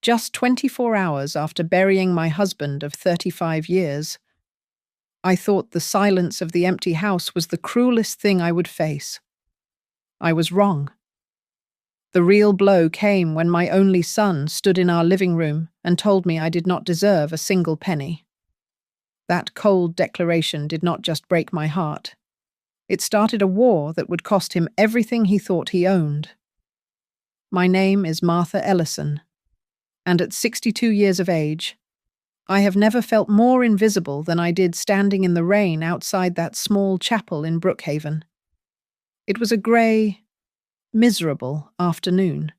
Just 24 hours after burying my husband of 35 years, I thought the silence of the empty house was the cruelest thing I would face. I was wrong. The real blow came when my only son stood in our living room and told me I did not deserve a single penny. That cold declaration did not just break my heart. It started a war that would cost him everything he thought he owned. My name is Martha Ellison, and at 62 years of age, I have never felt more invisible than I did standing in the rain outside that small chapel in Brookhaven. It was a grey, miserable afternoon,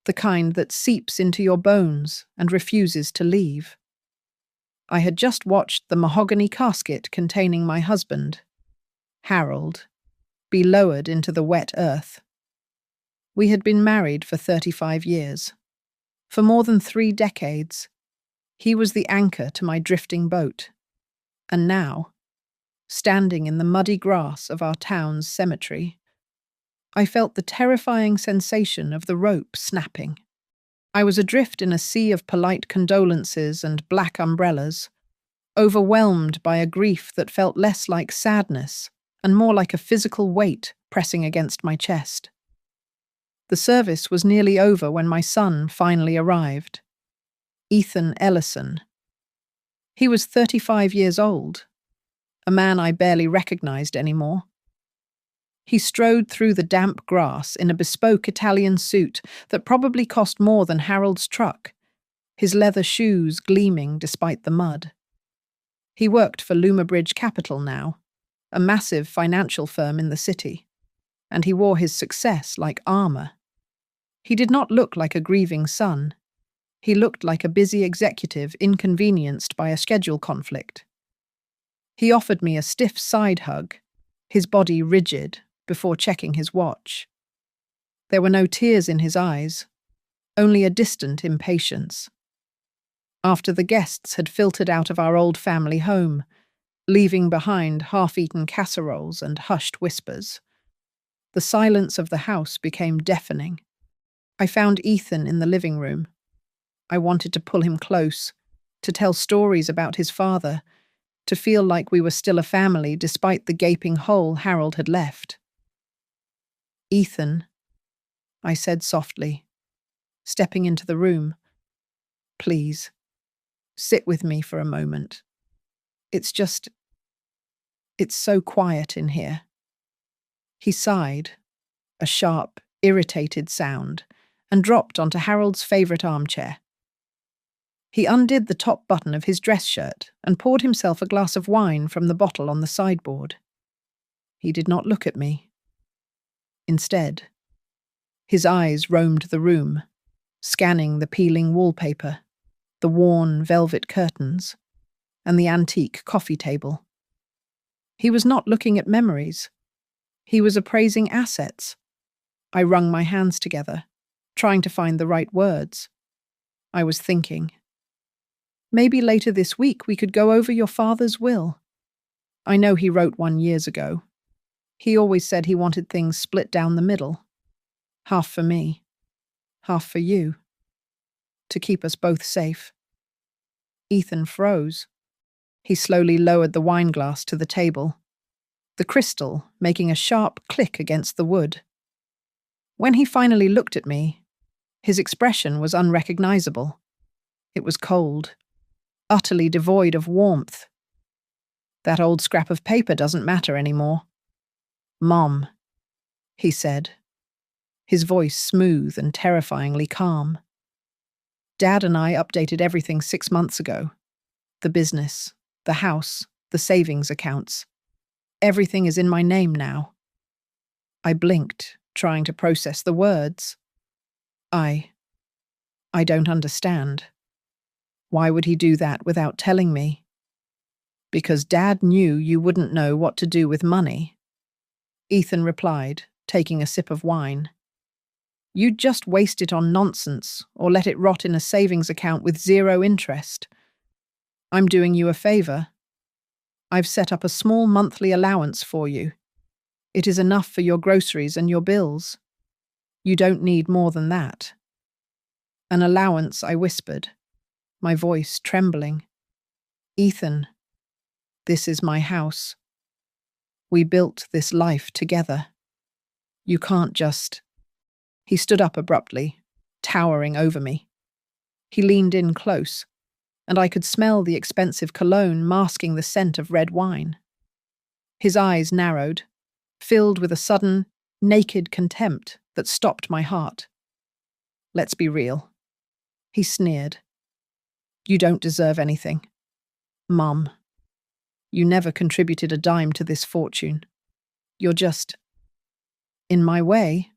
the kind that seeps into your bones and refuses to leave. I had just watched the mahogany casket containing my husband, Harold, be lowered into the wet earth. We had been married for 35 years. For more than 3 decades, he was the anchor to my drifting boat. And now, standing in the muddy grass of our town's cemetery, I felt the terrifying sensation of the rope snapping. I was adrift in a sea of polite condolences and black umbrellas, overwhelmed by a grief that felt less like sadness and more like a physical weight pressing against my chest. The service was nearly over when my son finally arrived. Ethan Ellison. He was 35 years old, a man I barely recognized anymore. He strode through the damp grass in a bespoke Italian suit that probably cost more than Harold's truck, his leather shoes gleaming despite the mud. He worked for Lumabridge Capital now, a massive financial firm in the city, and he wore his success like armor. He did not look like a grieving son. He looked like a busy executive inconvenienced by a schedule conflict. He offered me a stiff side hug, his body rigid, before checking his watch. There were no tears in his eyes, only a distant impatience. After the guests had filtered out of our old family home, leaving behind half-eaten casseroles and hushed whispers, the silence of the house became deafening. I found Ethan in the living room. I wanted to pull him close, to tell stories about his father, to feel like we were still a family despite the gaping hole Harold had left. "Ethan," I said softly, stepping into the room. "Please, sit with me for a moment. It's so quiet in here." He sighed, a sharp, irritated sound, and dropped onto Harold's favourite armchair. He undid the top button of his dress shirt and poured himself a glass of wine from the bottle on the sideboard. He did not look at me. Instead, his eyes roamed the room, scanning the peeling wallpaper, the worn velvet curtains, and the antique coffee table. He was not looking at memories. He was appraising assets. I wrung my hands together, trying to find the right words. I was thinking, maybe later this week we could go over your father's will. I know he wrote one years ago. He always said he wanted things split down the middle. Half for me, half for you. To keep us both safe. Ethan froze. He slowly lowered the wine glass to the table, the crystal making a sharp click against the wood. When he finally looked at me, his expression was unrecognizable. It was cold, utterly devoid of warmth. "That old scrap of paper doesn't matter anymore." "Mom," he said, his voice smooth and terrifyingly calm. "Dad and I updated everything 6 months ago. The business, the house, the savings accounts. Everything is in my name now." I blinked, trying to process the words. I don't understand. Why would he do that without telling me? Because Dad knew you wouldn't know what to do with money. Ethan replied, taking a sip of wine. "You'd just waste it on nonsense or let it rot in a savings account with 0 interest. I'm doing you a favor. I've set up a small monthly allowance for you. It is enough for your groceries and your bills. You don't need more than that." An allowance, I whispered, my voice trembling. Ethan, this is my house. We built this life together. You can't just... He stood up abruptly, towering over me. He leaned in close, and I could smell the expensive cologne masking the scent of red wine. His eyes narrowed, filled with a sudden, naked contempt that stopped my heart. Let's be real. He sneered. You don't deserve anything. Mum, you never contributed a dime to this fortune. You're just... in my way.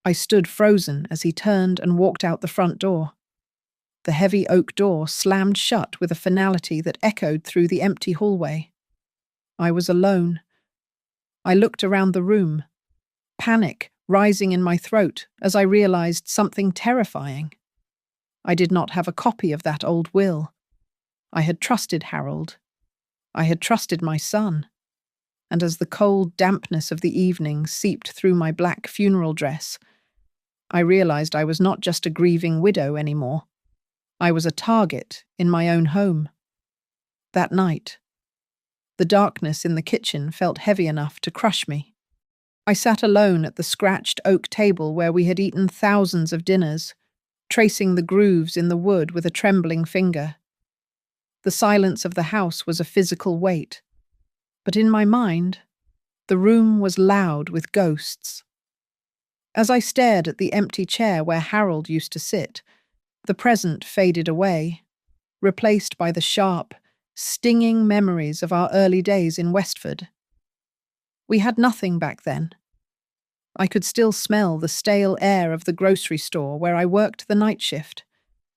I stood frozen as he turned and walked out the front door. The heavy oak door slammed shut with a finality that echoed through the empty hallway. I was alone. I looked around the room, panic rising in my throat as I realized something terrifying. I did not have a copy of that old will. I had trusted Harold. I had trusted my son. And as the cold dampness of the evening seeped through my black funeral dress, I realized I was not just a grieving widow anymore. I was a target in my own home. That night, the darkness in the kitchen felt heavy enough to crush me. I sat alone at the scratched oak table where we had eaten thousands of dinners, tracing the grooves in the wood with a trembling finger. The silence of the house was a physical weight, but in my mind, the room was loud with ghosts. As I stared at the empty chair where Harold used to sit, the present faded away, replaced by the sharp, stinging memories of our early days in Westford. We had nothing back then. I could still smell the stale air of the grocery store where I worked the night shift,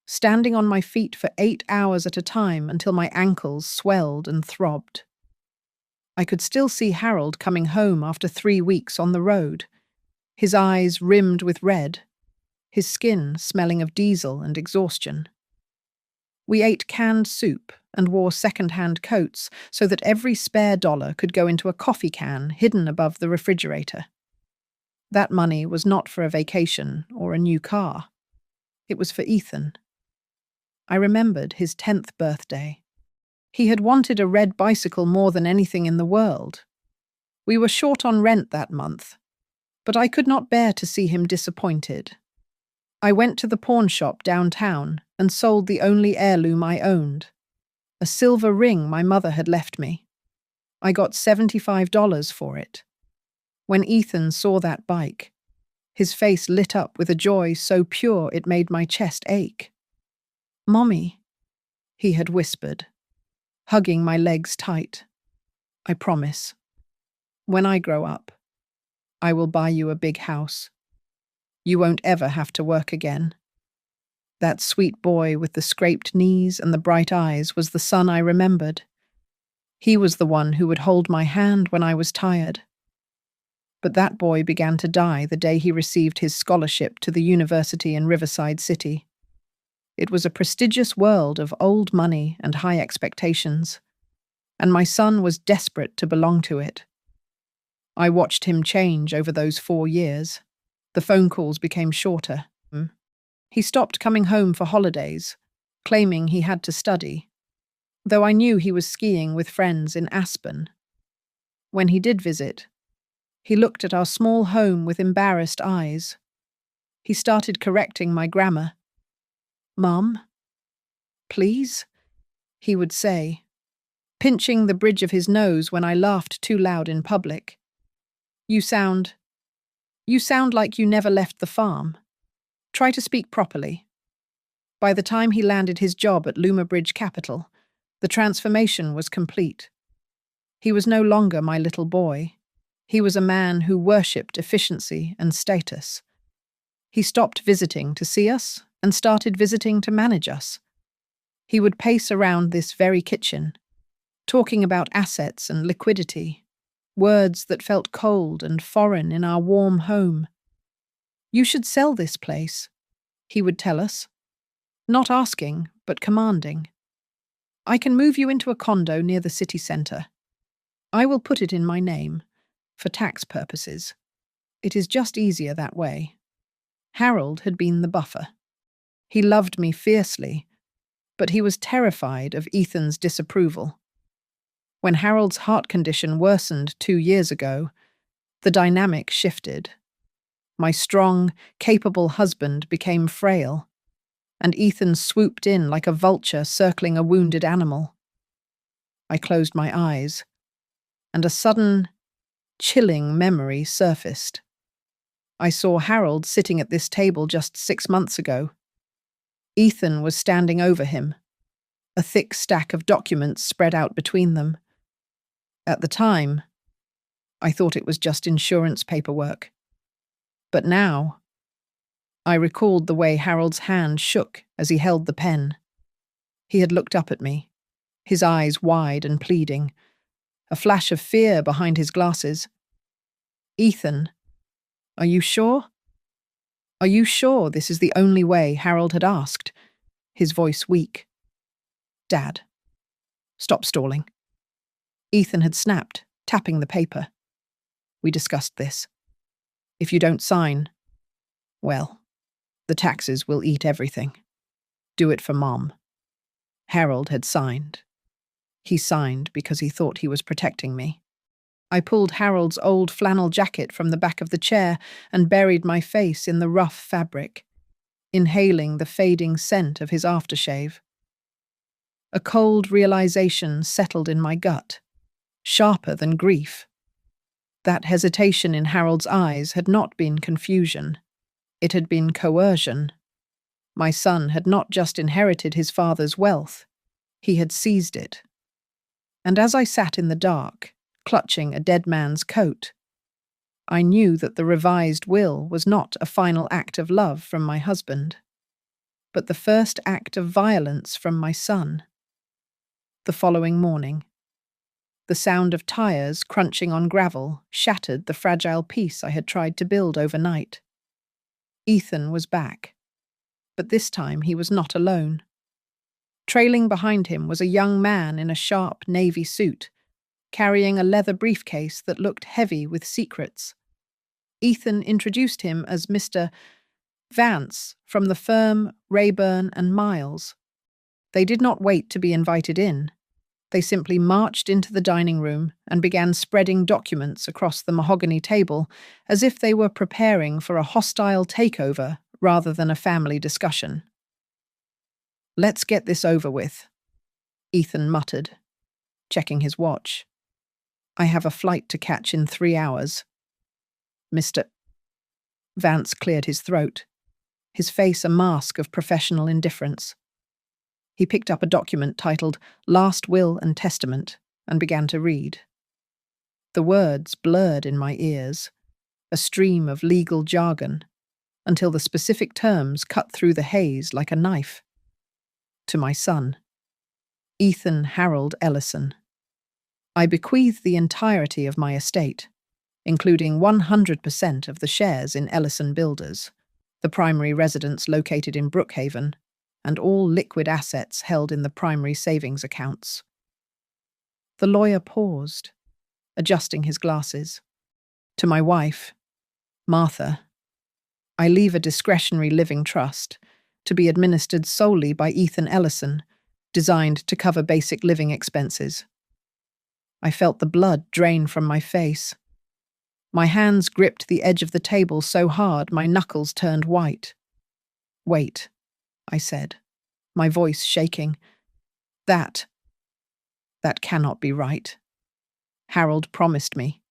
standing on my feet for 8 hours at a time until my ankles swelled and throbbed. I could still see Harold coming home after 3 weeks on the road, his eyes rimmed with red, his skin smelling of diesel and exhaustion. We ate canned soup and wore second-hand coats so that every spare dollar could go into a coffee can hidden above the refrigerator. That money was not for a vacation or a new car. It was for Ethan. I remembered his 10th birthday. He had wanted a red bicycle more than anything in the world. We were short on rent that month, but I could not bear to see him disappointed. I went to the pawn shop downtown and sold the only heirloom I owned, a silver ring my mother had left me. I got $75 for it. When Ethan saw that bike, his face lit up with a joy so pure it made my chest ache. "Mommy," he had whispered, hugging my legs tight. "I promise. When I grow up, I will buy you a big house. You won't ever have to work again." That sweet boy with the scraped knees and the bright eyes was the son I remembered. He was the one who would hold my hand when I was tired. But that boy began to die the day he received his scholarship to the university in Riverside City. It was a prestigious world of old money and high expectations, and my son was desperate to belong to it. I watched him change over those 4 years. The phone calls became shorter. He stopped coming home for holidays, claiming he had to study, though I knew he was skiing with friends in Aspen. When he did visit, he looked at our small home with embarrassed eyes. He started correcting my grammar. "Mum, please," he would say, pinching the bridge of his nose when I laughed too loud in public. You sound like you never left the farm. Try to speak properly." By the time he landed his job at Luma Bridge Capital, the transformation was complete. He was no longer my little boy. He was a man who worshipped efficiency and status. He stopped visiting to see us and started visiting to manage us. He would pace around this very kitchen, talking about assets and liquidity, words that felt cold and foreign in our warm home. "You should sell this place," he would tell us, not asking, but commanding. "I can move you into a condo near the city centre. I will put it in my name, for tax purposes. It is just easier that way." Harold had been the buffer. He loved me fiercely, but he was terrified of Ethan's disapproval. When Harold's heart condition worsened 2 years ago, the dynamic shifted. My strong, capable husband became frail, and Ethan swooped in like a vulture circling a wounded animal. I closed my eyes, and a sudden, chilling memory surfaced. I saw Harold sitting at this table just 6 months ago. Ethan was standing over him, a thick stack of documents spread out between them. At the time, I thought it was just insurance paperwork. But now, I recalled the way Harold's hand shook as he held the pen. He had looked up at me, his eyes wide and pleading, a flash of fear behind his glasses. "Ethan, are you sure? Are you sure this is the only way?" Harold had asked, his voice weak. "Dad, stop stalling." Ethan had snapped, tapping the paper. "We discussed this. If you don't sign, well, the taxes will eat everything. Do it for Mom." Harold had signed. He signed because he thought he was protecting me. I pulled Harold's old flannel jacket from the back of the chair and buried my face in the rough fabric, inhaling the fading scent of his aftershave. A cold realization settled in my gut, sharper than grief. That hesitation in Harold's eyes had not been confusion. It had been coercion. My son had not just inherited his father's wealth, he had seized it. And as I sat in the dark, clutching a dead man's coat, I knew that the revised will was not a final act of love from my husband, but the first act of violence from my son. The following morning, the sound of tires crunching on gravel shattered the fragile peace I had tried to build overnight. Ethan was back, but this time he was not alone. Trailing behind him was a young man in a sharp navy suit, carrying a leather briefcase that looked heavy with secrets. Ethan introduced him as Mr. Vance from the firm Rayburn and Miles. They did not wait to be invited in. They simply marched into the dining room and began spreading documents across the mahogany table as if they were preparing for a hostile takeover rather than a family discussion. "Let's get this over with," Ethan muttered, checking his watch. "I have a flight to catch in 3 hours. Mr. Vance cleared his throat, his face a mask of professional indifference. He picked up a document titled Last Will and Testament and began to read. The words blurred in my ears, a stream of legal jargon, until the specific terms cut through the haze like a knife. To my son, Ethan Harold Ellison. I bequeath the entirety of my estate, including 100% of the shares in Ellison Builders, the primary residence located in Brookhaven, and all liquid assets held in the primary savings accounts. The lawyer paused, adjusting his glasses. To my wife, Martha, I leave a discretionary living trust to be administered solely by Ethan Ellison, designed to cover basic living expenses. I felt the blood drain from my face. My hands gripped the edge of the table so hard my knuckles turned white. "Wait," I said, my voice shaking. That cannot be right. Harold promised me.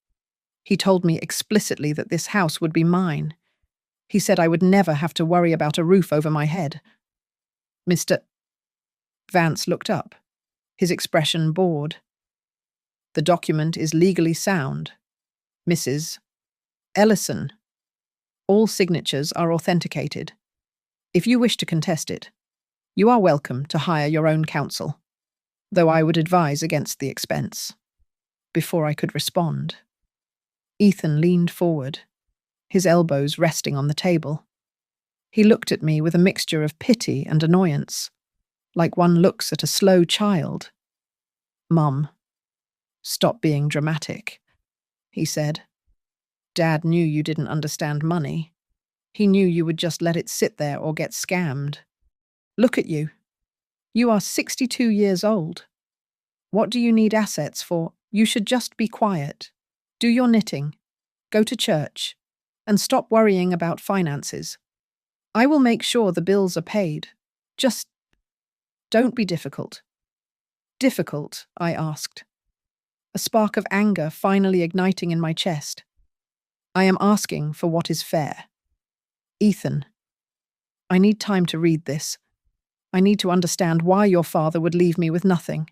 He told me explicitly that this house would be mine. He said I would never have to worry about a roof over my head. Mr. Vance looked up, his expression bored. The document is legally sound. Mrs. Ellison. All signatures are authenticated. If you wish to contest it, you are welcome to hire your own counsel, though I would advise against the expense. Before I could respond, Ethan leaned forward, his elbows resting on the table. He looked at me with a mixture of pity and annoyance, like one looks at a slow child. "Mum, stop being dramatic," he said. "Dad knew you didn't understand money. He knew you would just let it sit there or get scammed. Look at you. You are 62 years old. What do you need assets for? You should just be quiet. Do your knitting. Go to church. And stop worrying about finances. I will make sure the bills are paid. Just don't be difficult. Difficult, I asked, a spark of anger finally igniting in my chest. I am asking for what is fair. Ethan, I need time to read this. I need to understand why your father would leave me with nothing.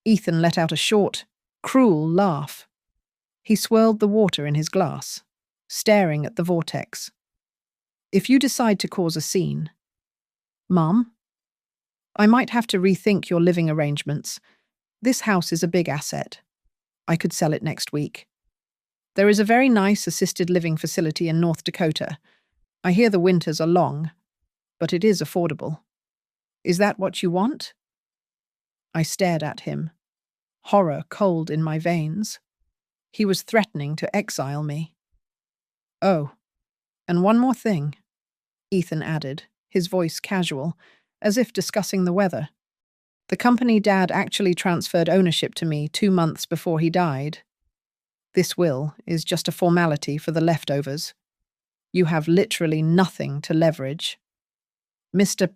Ethan let out a short, cruel laugh. He swirled the water in his glass, staring at the vortex. If you decide to cause a scene, Mum, I might have to rethink your living arrangements. This house is a big asset. I could sell it next week. There is a very nice assisted living facility in North Dakota. I hear the winters are long, but it is affordable. Is that what you want? I stared at him, horror cold in my veins. He was threatening to exile me. Oh, and one more thing, Ethan added, his voice casual, as if discussing the weather. The company Dad actually transferred ownership to me 2 months before he died. This will is just a formality for the leftovers. You have literally nothing to leverage. Mr.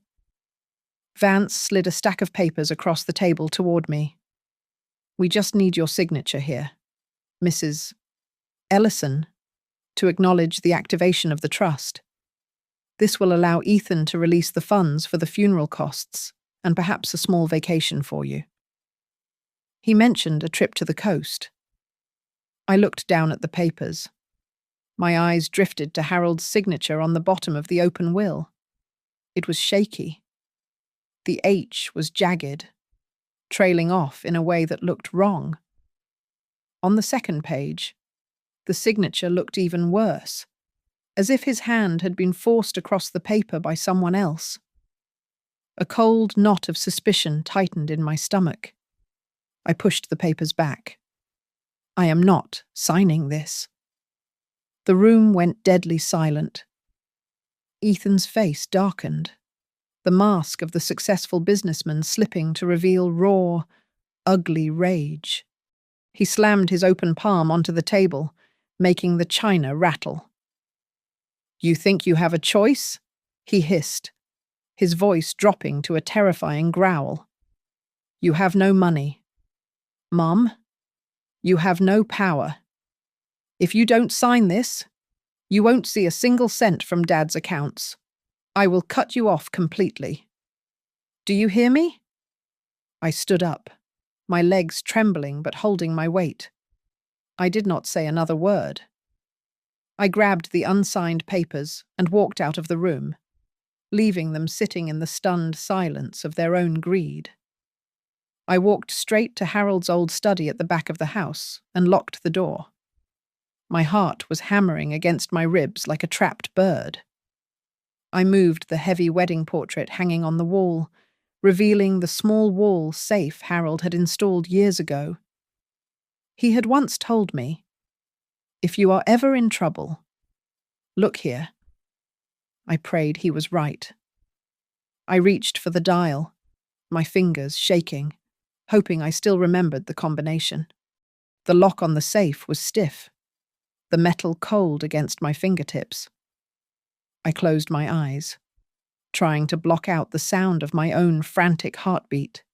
Vance slid a stack of papers across the table toward me. We just need your signature here, Mrs. Ellison, to acknowledge the activation of the trust. This will allow Ethan to release the funds for the funeral costs and perhaps a small vacation for you. He mentioned a trip to the coast. I looked down at the papers. My eyes drifted to Harold's signature on the bottom of the open will. It was shaky. The H was jagged, trailing off in a way that looked wrong. On the second page, the signature looked even worse, as if his hand had been forced across the paper by someone else. A cold knot of suspicion tightened in my stomach. I pushed the papers back. I am not signing this. The room went deadly silent. Ethan's face darkened, the mask of the successful businessman slipping to reveal raw, ugly rage. He slammed his open palm onto the table, making the china rattle. You think you have a choice? He hissed, his voice dropping to a terrifying growl. You have no money. Mum, you have no power. If you don't sign this, you won't see a single cent from Dad's accounts. I will cut you off completely. Do you hear me? I stood up, my legs trembling but holding my weight. I did not say another word. I grabbed the unsigned papers and walked out of the room, leaving them sitting in the stunned silence of their own greed. I walked straight to Harold's old study at the back of the house and locked the door. My heart was hammering against my ribs like a trapped bird. I moved the heavy wedding portrait hanging on the wall, revealing the small wall safe Harold had installed years ago. He had once told me, "If you are ever in trouble, look here." I prayed he was right. I reached for the dial, my fingers shaking, hoping I still remembered the combination. The lock on the safe was stiff, the metal cold against my fingertips. I closed my eyes, trying to block out the sound of my own frantic heartbeat,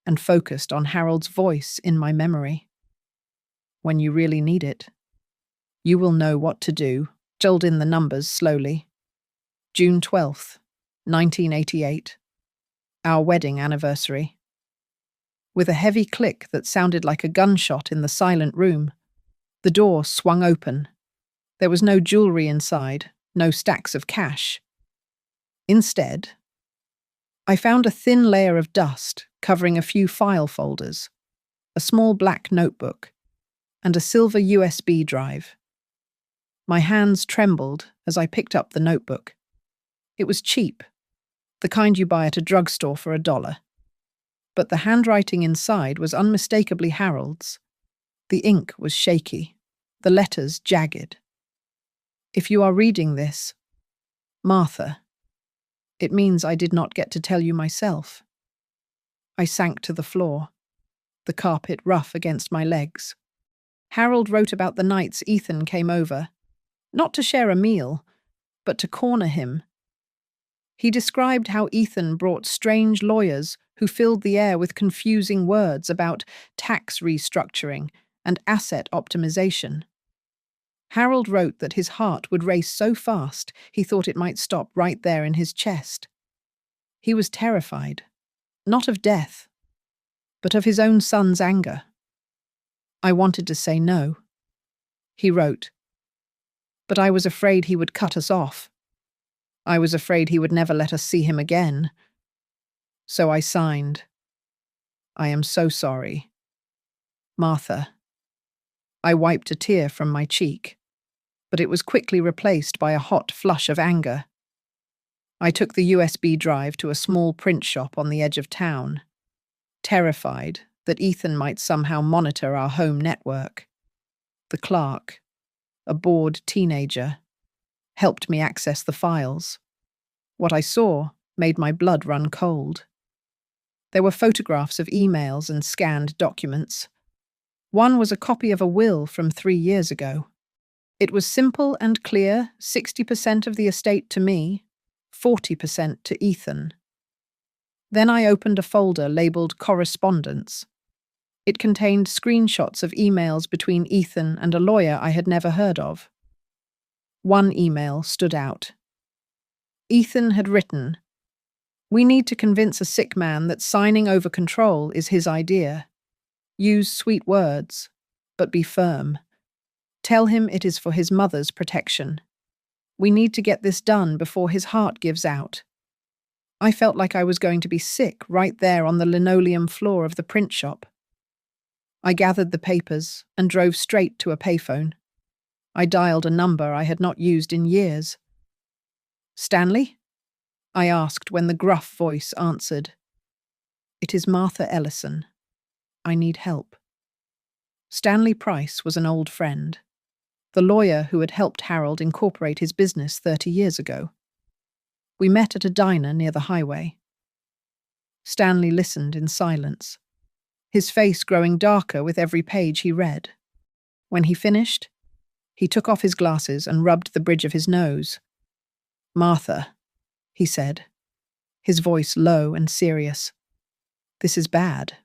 and focused on Harold's voice in my memory. When you really need it, you will know what to do. Jolt in the numbers slowly. June 12th, 1988. Our wedding anniversary. With a heavy click that sounded like a gunshot in the silent room, the door swung open. There was no jewelry inside, no stacks of cash. Instead, I found a thin layer of dust covering a few file folders, a small black notebook, and a silver USB drive. My hands trembled as I picked up the notebook. It was cheap, the kind you buy at a drugstore for $1. But the handwriting inside was unmistakably Harold's. The ink was shaky, the letters jagged. If you are reading this, Martha, It means I did not get to tell you myself. I sank to the floor, the carpet rough against my legs. Harold wrote about the nights Ethan came over, not to share a meal, but to corner him. He described how Ethan brought strange lawyers who filled the air with confusing words about tax restructuring and asset optimization. Harold wrote that his heart would race so fast he thought it might stop right there in his chest. He was terrified, not of death, but of his own son's anger. I wanted to say no. He wrote, but I was afraid he would cut us off. I was afraid he would never let us see him again. So I signed. I am so sorry. Martha. I wiped a tear from my cheek, but it was quickly replaced by a hot flush of anger. I took the USB drive to a small print shop on the edge of town, terrified that Ethan might somehow monitor our home network. The clerk, a bored teenager, helped me access the files. What I saw made my blood run cold. There were photographs of emails and scanned documents. One was a copy of a will from 3 years ago. It was simple and clear, 60% of the estate to me, 40% to Ethan. Then I opened a folder labeled Correspondence. It contained screenshots of emails between Ethan and a lawyer I had never heard of. One email stood out. Ethan had written, "We need to convince a sick man that signing over control is his idea. Use sweet words, but be firm. Tell him it is for his mother's protection. We need to get this done before his heart gives out." I felt like I was going to be sick right there on the linoleum floor of the print shop. I gathered the papers and drove straight to a payphone. I dialed a number I had not used in years. "Stanley?" I asked when the gruff voice answered. "It is Martha Ellison. I need help." Stanley Price was an old friend, the lawyer who had helped Harold incorporate his business 30 years ago. We met at a diner near the highway. Stanley listened in silence, his face growing darker with every page he read. When he finished, he took off his glasses and rubbed the bridge of his nose. "Martha," he said, his voice low and serious. "This is bad,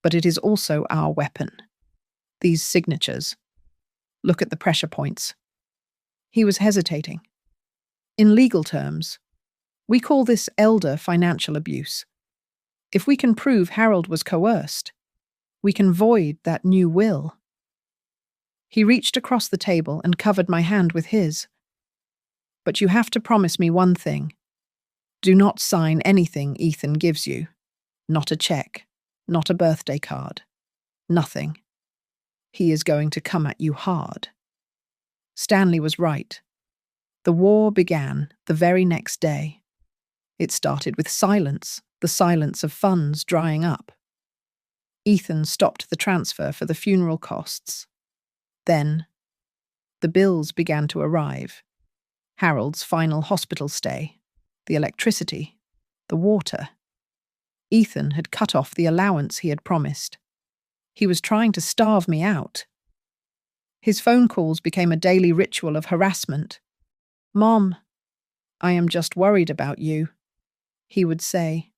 but it is also our weapon. These signatures. Look at the pressure points." He was hesitating. "In legal terms, we call this elder financial abuse. If we can prove Harold was coerced, we can void that new will." He reached across the table and covered my hand with his. "But you have to promise me one thing. Do not sign anything Ethan gives you. Not a check, not a birthday card. Nothing. He is going to come at you hard." Stanley was right. The war began the very next day. It started with silence, the silence of funds drying up. Ethan stopped the transfer for the funeral costs. Then, the bills began to arrive. Harold's final hospital stay, the electricity, the water. Ethan had cut off the allowance he had promised. He was trying to starve me out. His phone calls became a daily ritual of harassment. "Mom, I am just worried about you," he would say,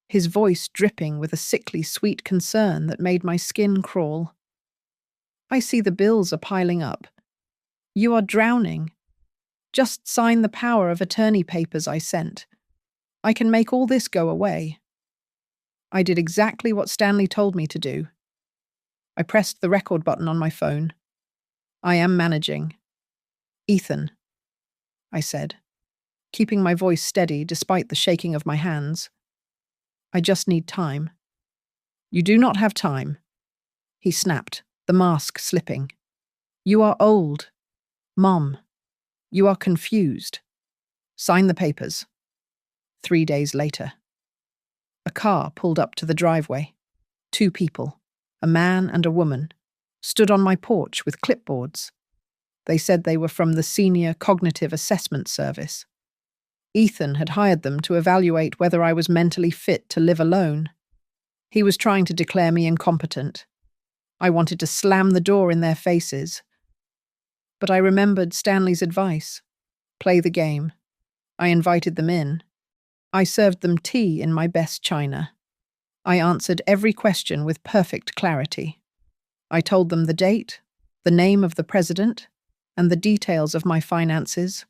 his voice dripping with a sickly sweet concern that made my skin crawl. "I see the bills are piling up. You are drowning. Just sign the power of attorney papers I sent. I can make all this go away." I did exactly what Stanley told me to do. I pressed the record button on my phone. "I am managing." "Ethan," I said, keeping my voice steady despite the shaking of my hands. "I just need time." "You do not have time," he snapped, the mask slipping. "You are old. Mom, you are confused. Sign the papers." 3 days later. A car pulled up to the driveway. 2 people, a man and a woman, stood on my porch with clipboards. They said they were from the Senior Cognitive Assessment Service. Ethan had hired them to evaluate whether I was mentally fit to live alone. He was trying to declare me incompetent. I wanted to slam the door in their faces. But I remembered Stanley's advice. Play the game. I invited them in. I served them tea in my best china. I answered every question with perfect clarity. I told them the date, the name of the president, and the details of my finances.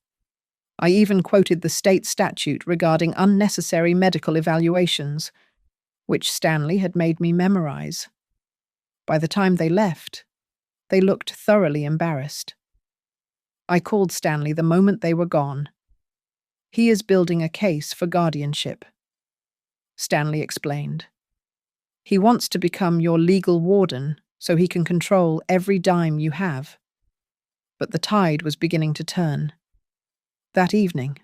I even quoted the state statute regarding unnecessary medical evaluations, which Stanley had made me memorize. By the time they left, they looked thoroughly embarrassed. I called Stanley the moment they were gone. He is building a case for guardianship. Stanley explained. He wants to become your legal warden so he can control every dime you have. But the tide was beginning to turn. That evening,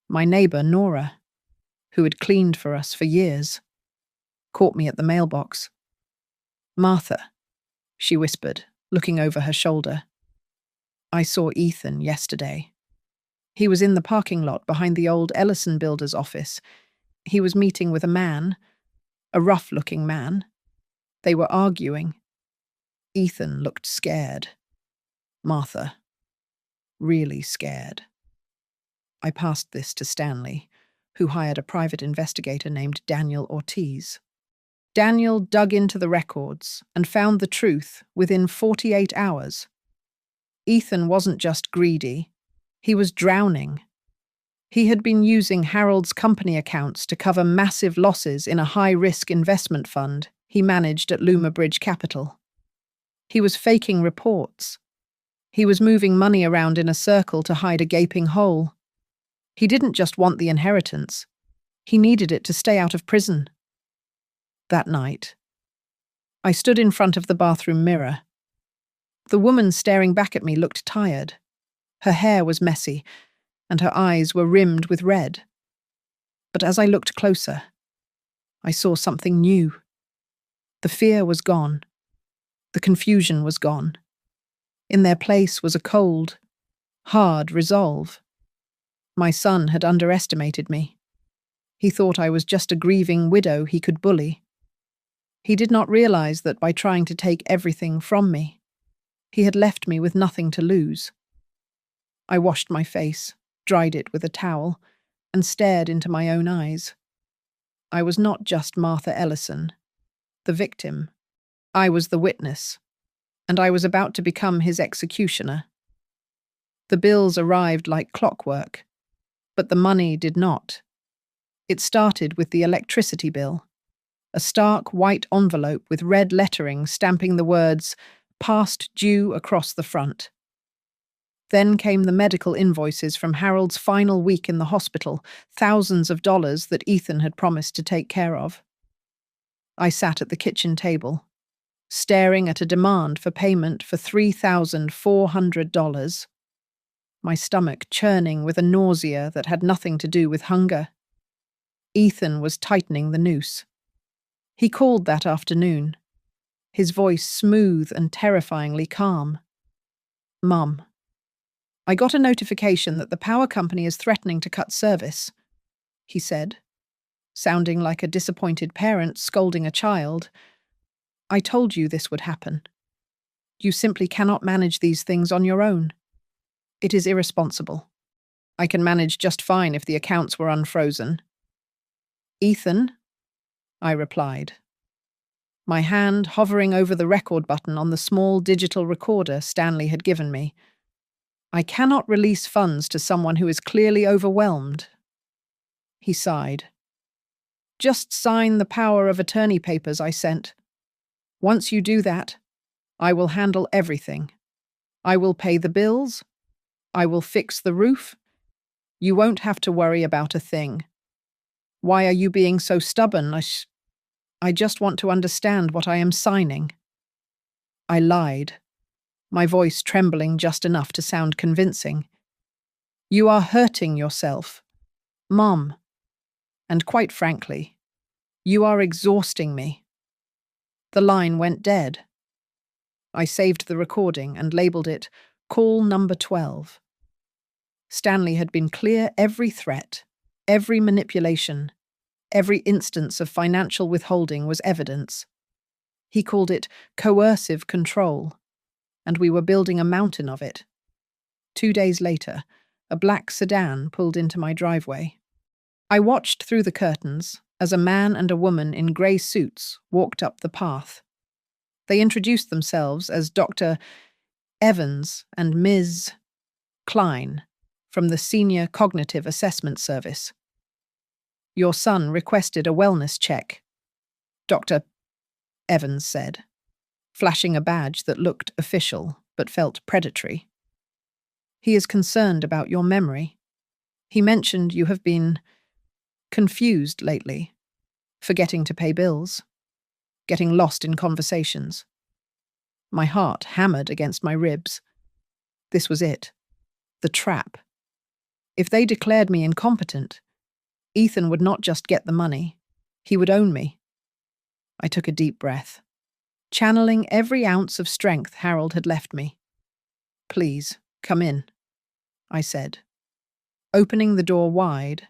my neighbor, Nora, who had cleaned for us for years, caught me at the mailbox. "Martha," she whispered, looking over her shoulder. "I saw Ethan yesterday. He was in the parking lot behind the old Ellison Builders office. He was meeting with a man, a rough-looking man. They were arguing. Ethan looked scared. Martha, really scared." I passed this to Stanley, who hired a private investigator named Daniel Ortiz. Daniel dug into the records and found the truth within 48 hours. Ethan wasn't just greedy, he was drowning. He had been using Harold's company accounts to cover massive losses in a high-risk investment fund he managed at Luma Bridge Capital. He was faking reports. He was moving money around in a circle to hide a gaping hole. He didn't just want the inheritance. He needed it to stay out of prison. That night, I stood in front of the bathroom mirror. The woman staring back at me looked tired. Her hair was messy, and her eyes were rimmed with red. But as I looked closer, I saw something new. The fear was gone. The confusion was gone. In their place was a cold, hard resolve. My son had underestimated me. He thought I was just a grieving widow he could bully. He did not realize that by trying to take everything from me, he had left me with nothing to lose. I washed my face, dried it with a towel, and stared into my own eyes. I was not just Martha Ellison, the victim. I was the witness, and I was about to become his executioner. The bills arrived like clockwork, but the money did not. It started with the electricity bill, a stark white envelope with red lettering stamping the words "Past due" across the front. Then came the medical invoices from Harold's final week in the hospital, thousands of dollars that Ethan had promised to take care of. I sat at the kitchen table, staring at a demand for payment for $3,400, my stomach churning with a nausea that had nothing to do with hunger. Ethan was tightening the noose. He called that afternoon, his voice smooth and terrifyingly calm. "Mum, I got a notification that the power company is threatening to cut service," he said, sounding like a disappointed parent scolding a child. "I told you this would happen. You simply cannot manage these things on your own. It is irresponsible. I can manage just fine if the accounts were unfrozen." "Ethan," I replied, my hand hovering over the record button on the small digital recorder Stanley had given me. "I cannot release funds to someone who is clearly overwhelmed." He sighed. "Just sign the power of attorney papers I sent. Once you do that, I will handle everything. I will pay the bills. I will fix the roof. You won't have to worry about a thing. Why are you being so stubborn? I just want to understand what I am signing." I lied, my voice trembling just enough to sound convincing. "You are hurting yourself, Mom. And quite frankly, you are exhausting me." The line went dead. I saved the recording and labeled it Call Number 12. Stanley had been clear. Every threat, every manipulation, every instance of financial withholding was evidence. He called it coercive control, and we were building a mountain of it. 2 days later, a black sedan pulled into my driveway. I watched through the curtains as a man and a woman in grey suits walked up the path. They introduced themselves as Dr. Evans and Ms. Klein from the Senior Cognitive Assessment Service. "Your son requested a wellness check," Dr. Evans said, flashing a badge that looked official but felt predatory. "He is concerned about your memory. He mentioned you have been confused lately, forgetting to pay bills, getting lost in conversations." My heart hammered against my ribs. This was it. The trap. If they declared me incompetent, Ethan would not just get the money, he would own me. I took a deep breath, channeling every ounce of strength Harold had left me. "Please, come in," I said. Opening the door wide,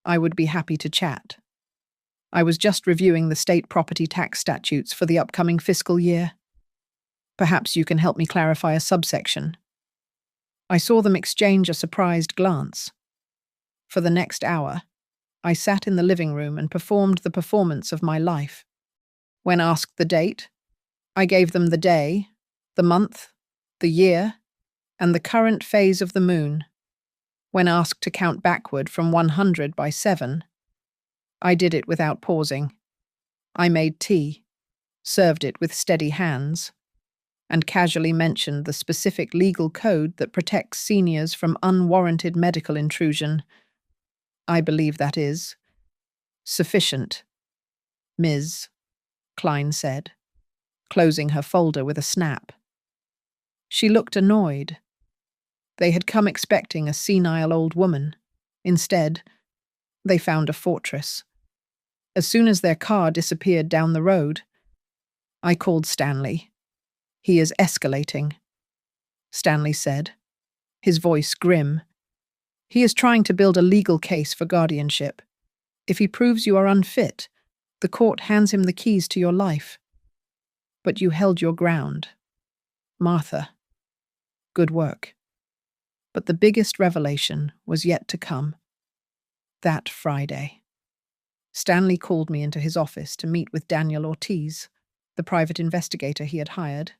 "I would be happy to chat. I was just reviewing the state property tax statutes for the upcoming fiscal year. Perhaps you can help me clarify a subsection." I saw them exchange a surprised glance. For the next hour, I sat in the living room and performed the performance of my life. When asked the date, I gave them the day, the month, the year, and the current phase of the moon. When asked to count backward from 100 by 7, I did it without pausing. I made tea, served it with steady hands, and casually mentioned the specific legal code that protects seniors from unwarranted medical intrusion. "I believe that is sufficient," Ms. Klein said, closing her folder with a snap. She looked annoyed. They had come expecting a senile old woman. Instead, they found a fortress. As soon as their car disappeared down the road, I called Stanley. "He is escalating," Stanley said, his voice grim. "He is trying to build a legal case for guardianship. If he proves you are unfit, the court hands him the keys to your life. But you held your ground. Martha, good work." But the biggest revelation was yet to come. That Friday, Stanley called me into his office to meet with Daniel Ortiz, the private investigator he had hired.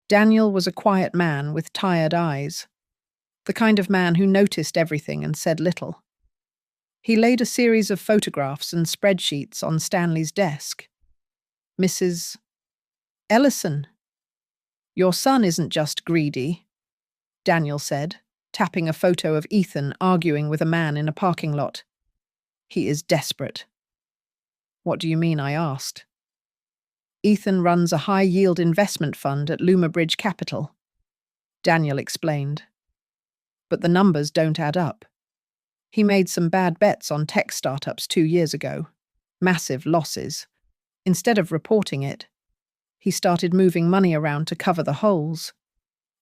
Daniel was a quiet man with tired eyes, the kind of man who noticed everything and said little. He laid a series of photographs and spreadsheets on Stanley's desk. "Mrs. Ellison, your son isn't just greedy," Daniel said, tapping a photo of Ethan arguing with a man in a parking lot. "He is desperate." "What do you mean?" I asked. "Ethan runs a high-yield investment fund at Bridge Capital," Daniel explained. "But the numbers don't add up. He made some bad bets on tech startups 2 years ago. Massive losses. Instead of reporting it, he started moving money around to cover the holes.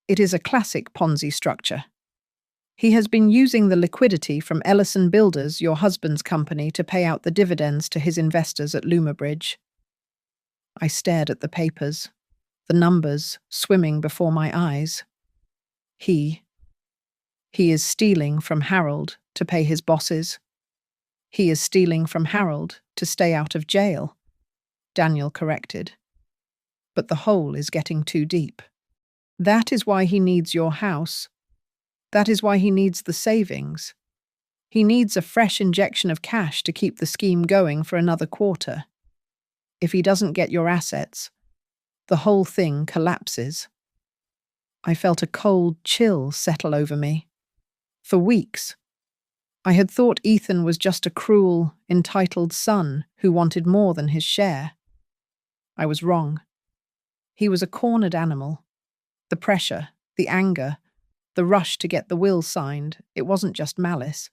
It is a classic Ponzi structure. He has been using the liquidity from Ellison Builders, your husband's company, to pay out the dividends to his investors at Bridge." I stared at the papers, the numbers swimming before my eyes. He is stealing from Harold to pay his bosses. He is stealing from Harold to stay out of jail, Daniel corrected. But the hole is getting too deep. That is why he needs your house. That is why he needs the savings. He needs a fresh injection of cash to keep the scheme going for another quarter. If he doesn't get your assets, the whole thing collapses. I felt a cold chill settle over me. For weeks, I had thought Ethan was just a cruel, entitled son who wanted more than his share. I was wrong. He was a cornered animal. The pressure, the anger, the rush to get the will signed, it wasn't just malice.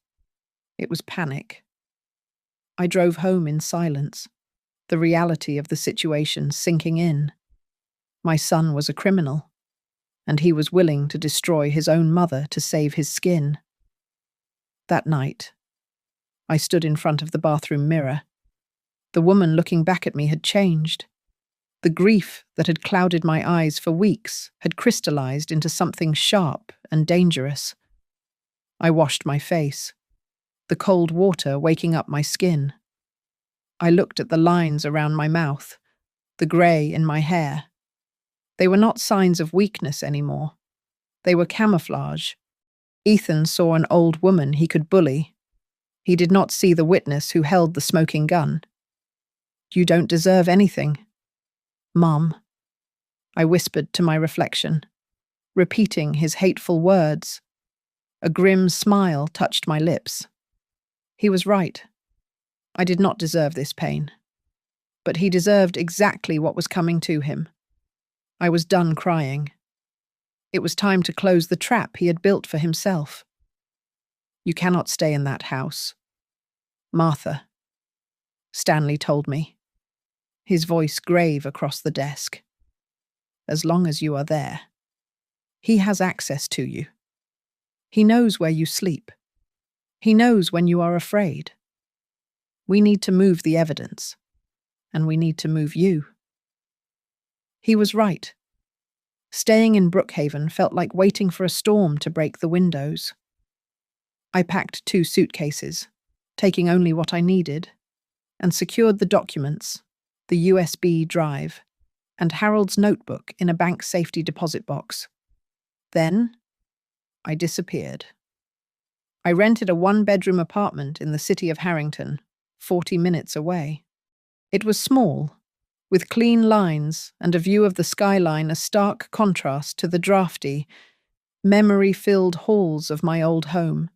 It was panic. I drove home in silence, the reality of the situation sinking in. My son was a criminal, and he was willing to destroy his own mother to save his skin. That night, I stood in front of the bathroom mirror. The woman looking back at me had changed. The grief that had clouded my eyes for weeks had crystallized into something sharp and dangerous. I washed my face, the cold water waking up my skin. I looked at the lines around my mouth, the grey in my hair. They were not signs of weakness anymore. They were camouflage. Ethan saw an old woman he could bully. He did not see the witness who held the smoking gun. "You don't deserve anything, Mom," I whispered to my reflection, repeating his hateful words. A grim smile touched my lips. He was right. I did not deserve this pain. But he deserved exactly what was coming to him. I was done crying. It was time to close the trap he had built for himself. "You cannot stay in that house, Martha," Stanley told me, his voice grave across the desk. "As long as you are there. He has access to you. He knows where you sleep. He knows when you are afraid. We need to move the evidence, and we need to move you." He was right. Staying in Brookhaven felt like waiting for a storm to break the windows. I packed 2 suitcases, taking only what I needed, and secured the documents, the USB drive, and Harold's notebook in a bank safety deposit box. Then, I disappeared. I rented a 1-bedroom apartment in the city of Harrington, 40 minutes away. It was small, with clean lines and a view of the skyline, a stark contrast to the drafty, memory-filled halls of my old home.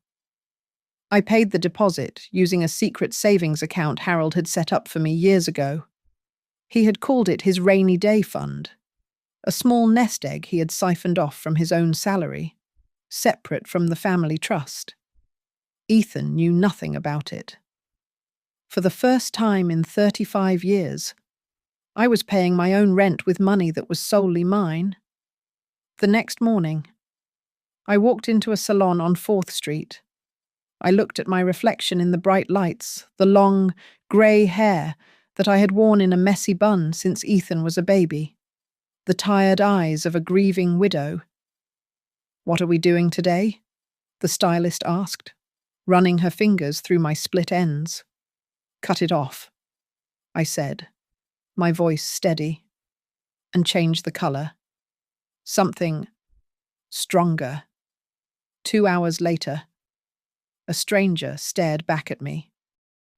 I paid the deposit using a secret savings account Harold had set up for me years ago. He had called it his rainy day fund, a small nest egg he had siphoned off from his own salary, separate from the family trust. Ethan knew nothing about it. For the first time in 35 years, I was paying my own rent with money that was solely mine. The next morning, I walked into a salon on 4th Street. I looked at my reflection in the bright lights, the long, grey hair that I had worn in a messy bun since Ethan was a baby, the tired eyes of a grieving widow. "What are we doing today?" the stylist asked, running her fingers through my split ends. "Cut it off," I said, my voice steady, "and change the colour. Something stronger." 2 hours later, a stranger stared back at me.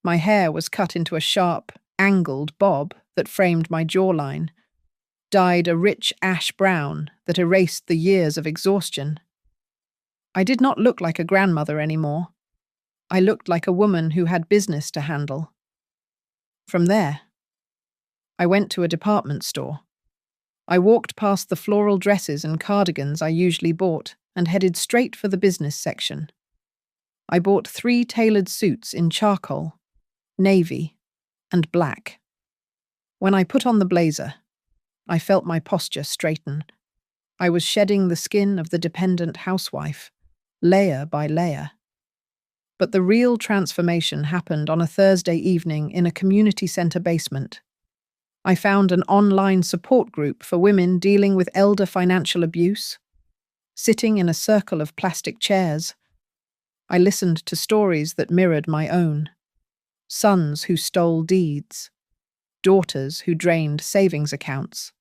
My hair was cut into a sharp, angled bob that framed my jawline, dyed a rich ash brown that erased the years of exhaustion. I did not look like a grandmother anymore. I looked like a woman who had business to handle. From there, I went to a department store. I walked past the floral dresses and cardigans I usually bought and headed straight for the business section. I bought 3 tailored suits in charcoal, navy, and black. When I put on the blazer, I felt my posture straighten. I was shedding the skin of the dependent housewife, layer by layer. But the real transformation happened on a Thursday evening in a community centre basement. I found an online support group for women dealing with elder financial abuse. Sitting in a circle of plastic chairs, I listened to stories that mirrored my own. Sons who stole deeds, daughters who drained savings accounts.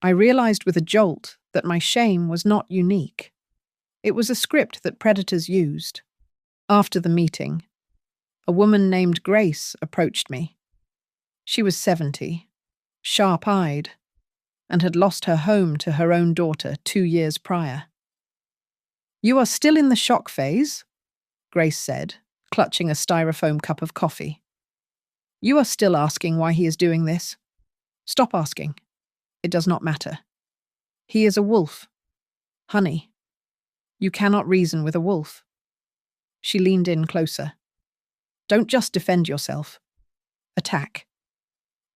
I realized with a jolt that my shame was not unique. It was a script that predators used. After the meeting, a woman named Grace approached me. She was 70, sharp-eyed, and had lost her home to her own daughter 2 years prior. "You are still in the shock phase," Grace said, clutching a styrofoam cup of coffee. "You are still asking why he is doing this. Stop asking. It does not matter. He is a wolf. Honey, you cannot reason with a wolf." She leaned in closer. "Don't just defend yourself. Attack.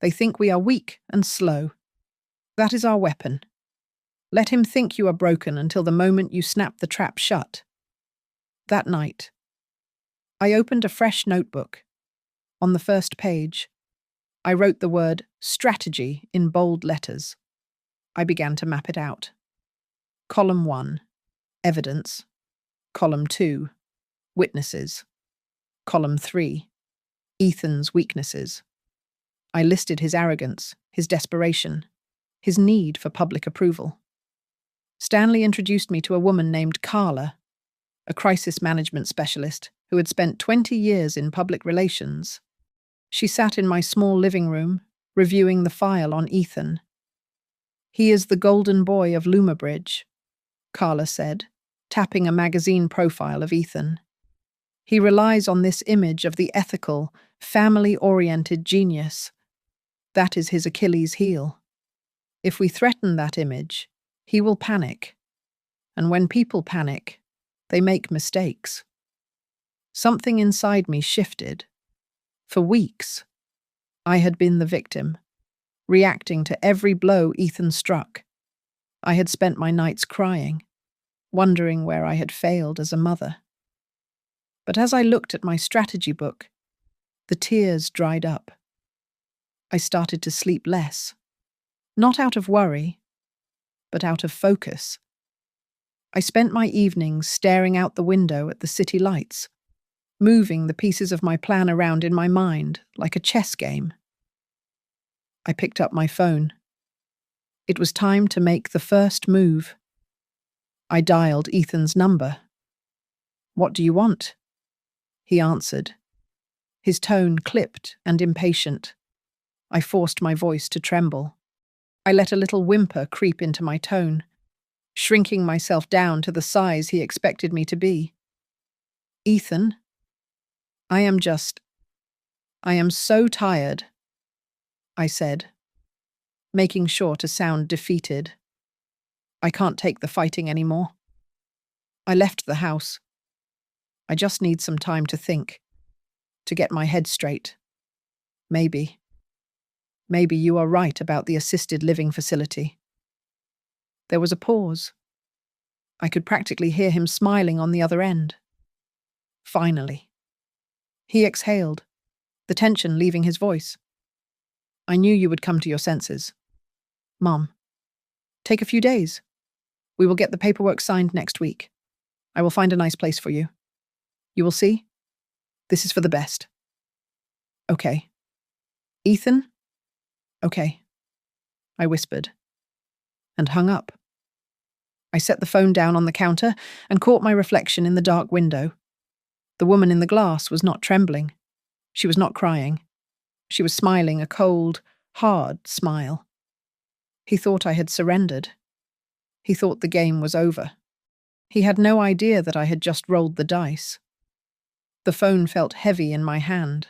They think we are weak and slow. That is our weapon. Let him think you are broken until the moment you snap the trap shut." That night, I opened a fresh notebook. On the first page, I wrote the word strategy in bold letters. I began to map it out. Column 1, evidence. Column 2, witnesses. Column 3, Ethan's weaknesses. I listed his arrogance, his desperation, his need for public approval. Stanley introduced me to a woman named Carla, a crisis management specialist who had spent 20 years in public relations. She sat in my small living room, reviewing the file on Ethan. "He is the golden boy of Lumabridge," Carla said, tapping a magazine profile of Ethan. "He relies on this image of the ethical, family-oriented genius. That is his Achilles heel. If we threaten that image, he will panic. And when people panic, they make mistakes." Something inside me shifted. For weeks, I had been the victim, reacting to every blow Ethan struck. I had spent my nights crying, wondering where I had failed as a mother. But as I looked at my strategy book, the tears dried up. I started to sleep less, not out of worry, but out of focus. I spent my evenings staring out the window at the city lights, moving the pieces of my plan around in my mind like a chess game. I picked up my phone. It was time to make the first move. I dialed Ethan's number. "What do you want?" He answered, his tone clipped and impatient. I forced my voice to tremble. I let a little whimper creep into my tone, shrinking myself down to the size he expected me to be. "Ethan, I am so tired," I said, making sure to sound defeated. "I can't take the fighting anymore. I left the house. I just need some time to think, to get my head straight. Maybe you are right about the assisted living facility." There was a pause. I could practically hear him smiling on the other end. Finally. He exhaled, the tension leaving his voice. "I knew you would come to your senses. Mom, take a few days. We will get the paperwork signed next week. I will find a nice place for you. You will see? This is for the best." "Okay. Ethan?" "Okay," I whispered, and hung up. I set the phone down on the counter and caught my reflection in the dark window. The woman in the glass was not trembling. She was not crying. She was smiling a cold, hard smile. He thought I had surrendered. He thought the game was over. He had no idea that I had just rolled the dice. The phone felt heavy in my hand,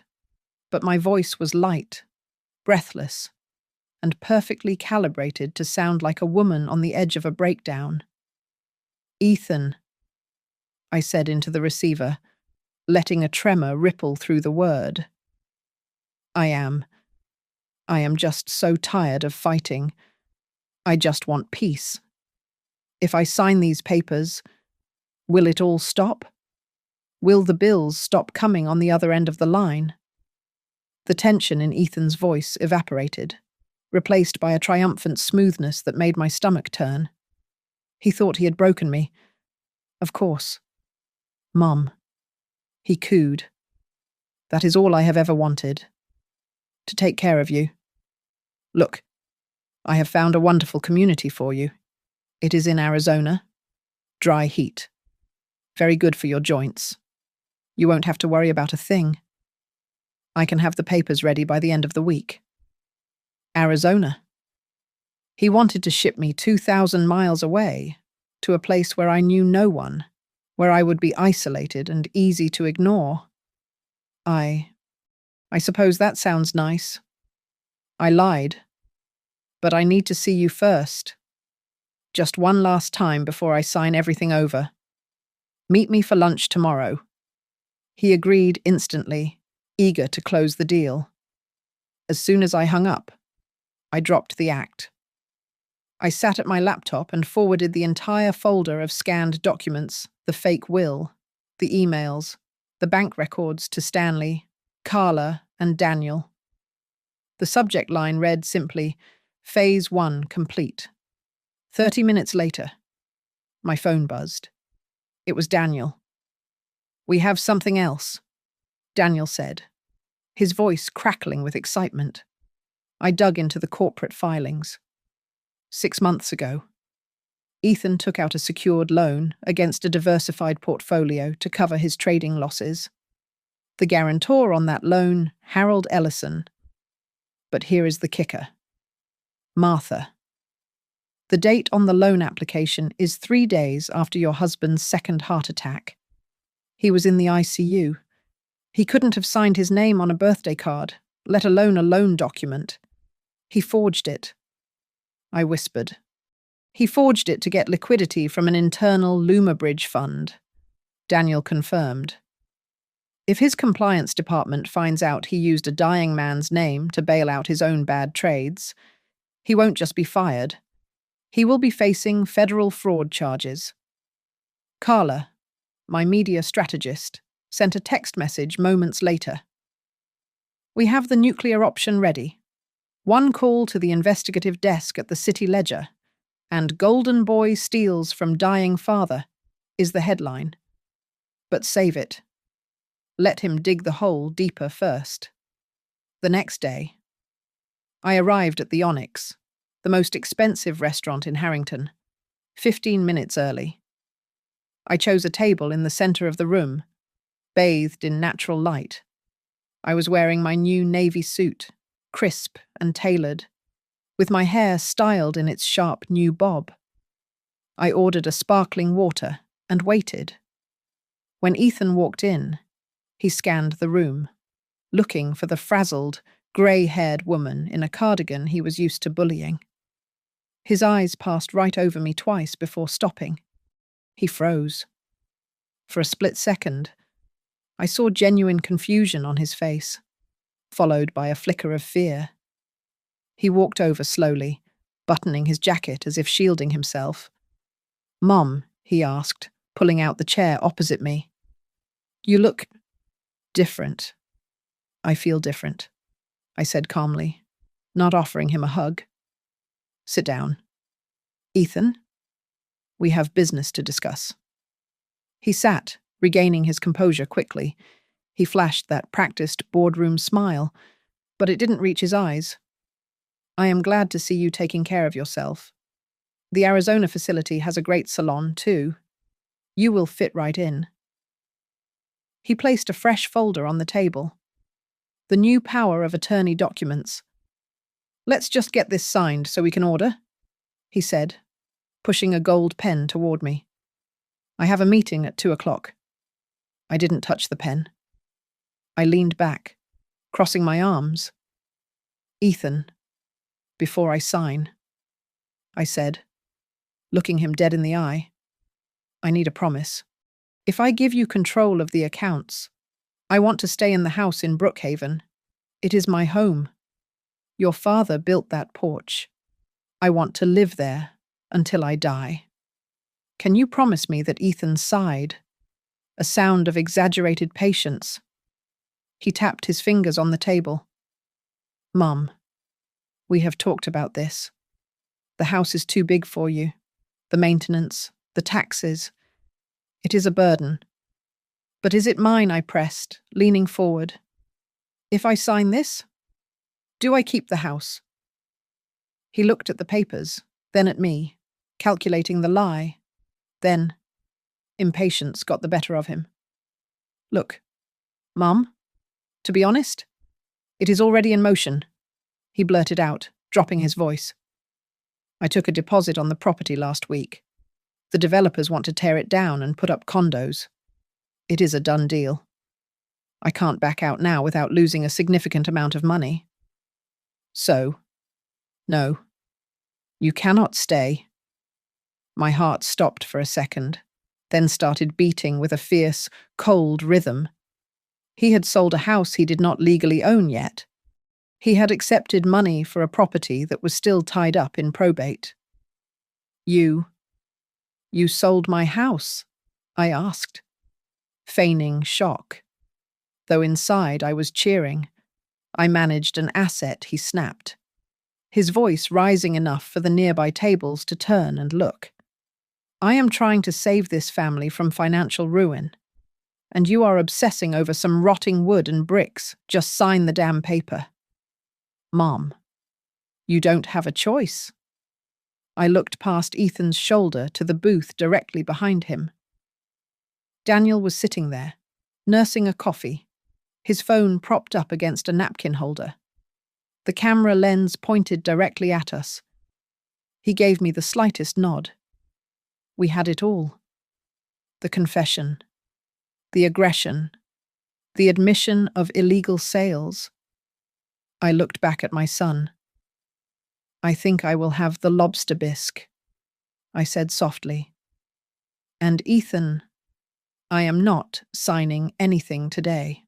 but my voice was light, breathless, and perfectly calibrated to sound like a woman on the edge of a breakdown. "Ethan," I said into the receiver, letting a tremor ripple through the word. I am just so tired of fighting. I just want peace. If I sign these papers, will it all stop? Will the bills stop coming on the other end of the line?" The tension in Ethan's voice evaporated, replaced by a triumphant smoothness that made my stomach turn. He thought he had broken me. "Of course. Mum," he cooed. "That is all I have ever wanted. To take care of you. Look, I have found a wonderful community for you. It is in Arizona. Dry heat. Very good for your joints. You won't have to worry about a thing. I can have the papers ready by the end of the week." Arizona. He wanted to ship me 2,000 miles away, to a place where I knew no one, where I would be isolated and easy to ignore. I suppose that sounds nice. I lied. But I need to see you first. Just one last time before I sign everything over. Meet me for lunch tomorrow. He agreed instantly, eager to close the deal. As soon as I hung up, I dropped the act. I sat at my laptop and forwarded the entire folder of scanned documents, the fake will, the emails, the bank records to Stanley, Carla, and Daniel. The subject line read simply, Phase 1 complete. 30 minutes later, my phone buzzed. It was Daniel. "We have something else," Daniel said, his voice crackling with excitement. I dug into the corporate filings. 6 months ago, Ethan took out a secured loan against a diversified portfolio to cover his trading losses. The guarantor on that loan, Harold Ellison. But here is the kicker. Martha. The date on the loan application is 3 days after your husband's second heart attack. He was in the ICU. He couldn't have signed his name on a birthday card, let alone a loan document. He forged it. I whispered. He forged it to get liquidity from an internal Lumabridge fund. Daniel confirmed. If his compliance department finds out he used a dying man's name to bail out his own bad trades, he won't just be fired. He will be facing federal fraud charges. Carla, my media strategist, sent a text message moments later. "We have the nuclear option ready. One call to the investigative desk at the City Ledger, and Golden Boy steals from dying father," is the headline. But save it. Let him dig the hole deeper first. The next day, I arrived at the Onyx, the most expensive restaurant in Harrington, 15 minutes early. I chose a table in the center of the room, bathed in natural light. I was wearing my new navy suit, crisp and tailored, with my hair styled in its sharp new bob. I ordered a sparkling water and waited. When Ethan walked in, he scanned the room, looking for the frazzled, grey-haired woman in a cardigan he was used to bullying. His eyes passed right over me twice before stopping. He froze. For a split second, I saw genuine confusion on his face, followed by a flicker of fear. He walked over slowly, buttoning his jacket as if shielding himself. "Mom," he asked, pulling out the chair opposite me. "You look different." "I feel different," I said calmly, not offering him a hug. "Sit down." "Ethan, we have business to discuss." He sat, regaining his composure quickly. He flashed that practiced boardroom smile, but it didn't reach his eyes. "I am glad to see you taking care of yourself. The Arizona facility has a great salon, too. You will fit right in." He placed a fresh folder on the table. The new power of attorney documents. "Let's just get this signed so we can order," he said, pushing a gold pen toward me. "I have a meeting at 2:00. I didn't touch the pen. I leaned back, crossing my arms. "Ethan, before I sign," I said, looking him dead in the eye, "I need a promise. If I give you control of the accounts, I want to stay in the house in Brookhaven. It is my home. Your father built that porch. I want to live there until I die. Can you promise me that Ethan sighed? A sound of exaggerated patience. He tapped his fingers on the table. "Mum, we have talked about this. The house is too big for you. The maintenance, the taxes. It is a burden." "But is it mine?" I pressed, leaning forward. "If I sign this, do I keep the house?" He looked at the papers, then at me, calculating the lie. Then, impatience got the better of him. "Look, Mum, to be honest, it is already in motion," he blurted out, dropping his voice. "I took a deposit on the property last week. The developers want to tear it down and put up condos. It is a done deal. I can't back out now without losing a significant amount of money. So, no, you cannot stay." My heart stopped for a second, then started beating with a fierce, cold rhythm. He had sold a house he did not legally own yet. He had accepted money for a property that was still tied up in probate. You sold my house?" I asked, feigning shock. though inside I was cheering. I managed an asset, he snapped, his voice rising enough for the nearby tables to turn and look. I am trying to save this family from financial ruin, and you are obsessing over some rotting wood and bricks. Just sign the damn paper. Mom, you don't have a choice. I looked past Ethan's shoulder to the booth directly behind him. Daniel was sitting there, nursing a coffee, his phone propped up against a napkin holder. The camera lens pointed directly at us. He gave me the slightest nod. We had it all. The confession, the aggression, the admission of illegal sales. I looked back at my son. I think I will have the lobster bisque, I said softly. And Ethan, I am not signing anything today.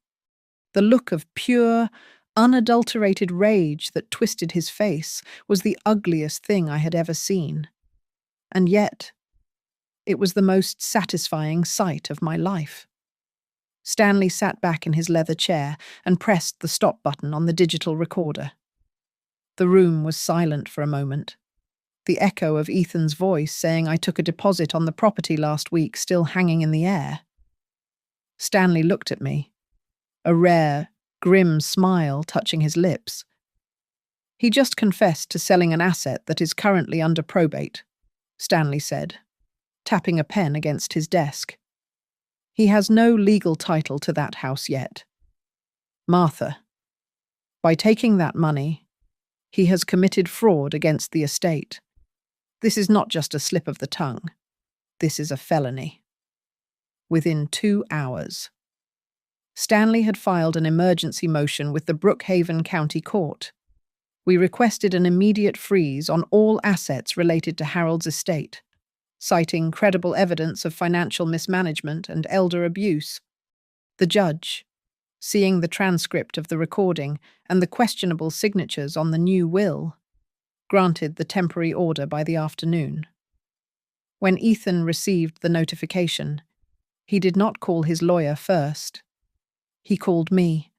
The look of pure, unadulterated rage that twisted his face was the ugliest thing I had ever seen. And yet, it was the most satisfying sight of my life. Stanley sat back in his leather chair and pressed the stop button on the digital recorder. The room was silent for a moment, the echo of Ethan's voice saying I took a deposit on the property last week still hanging in the air. Stanley looked at me, a rare, grim smile touching his lips. He just confessed to selling an asset that is currently under probate, Stanley said, tapping a pen against his desk. He has no legal title to that house yet. Martha, by taking that money, he has committed fraud against the estate. This is not just a slip of the tongue. This is a felony. Within 2 hours. Stanley had filed an emergency motion with the Brookhaven County Court. We requested an immediate freeze on all assets related to Harold's estate, citing credible evidence of financial mismanagement and elder abuse. The judge, seeing the transcript of the recording and the questionable signatures on the new will, granted the temporary order by the afternoon. When Ethan received the notification, he did not call his lawyer first. He called me.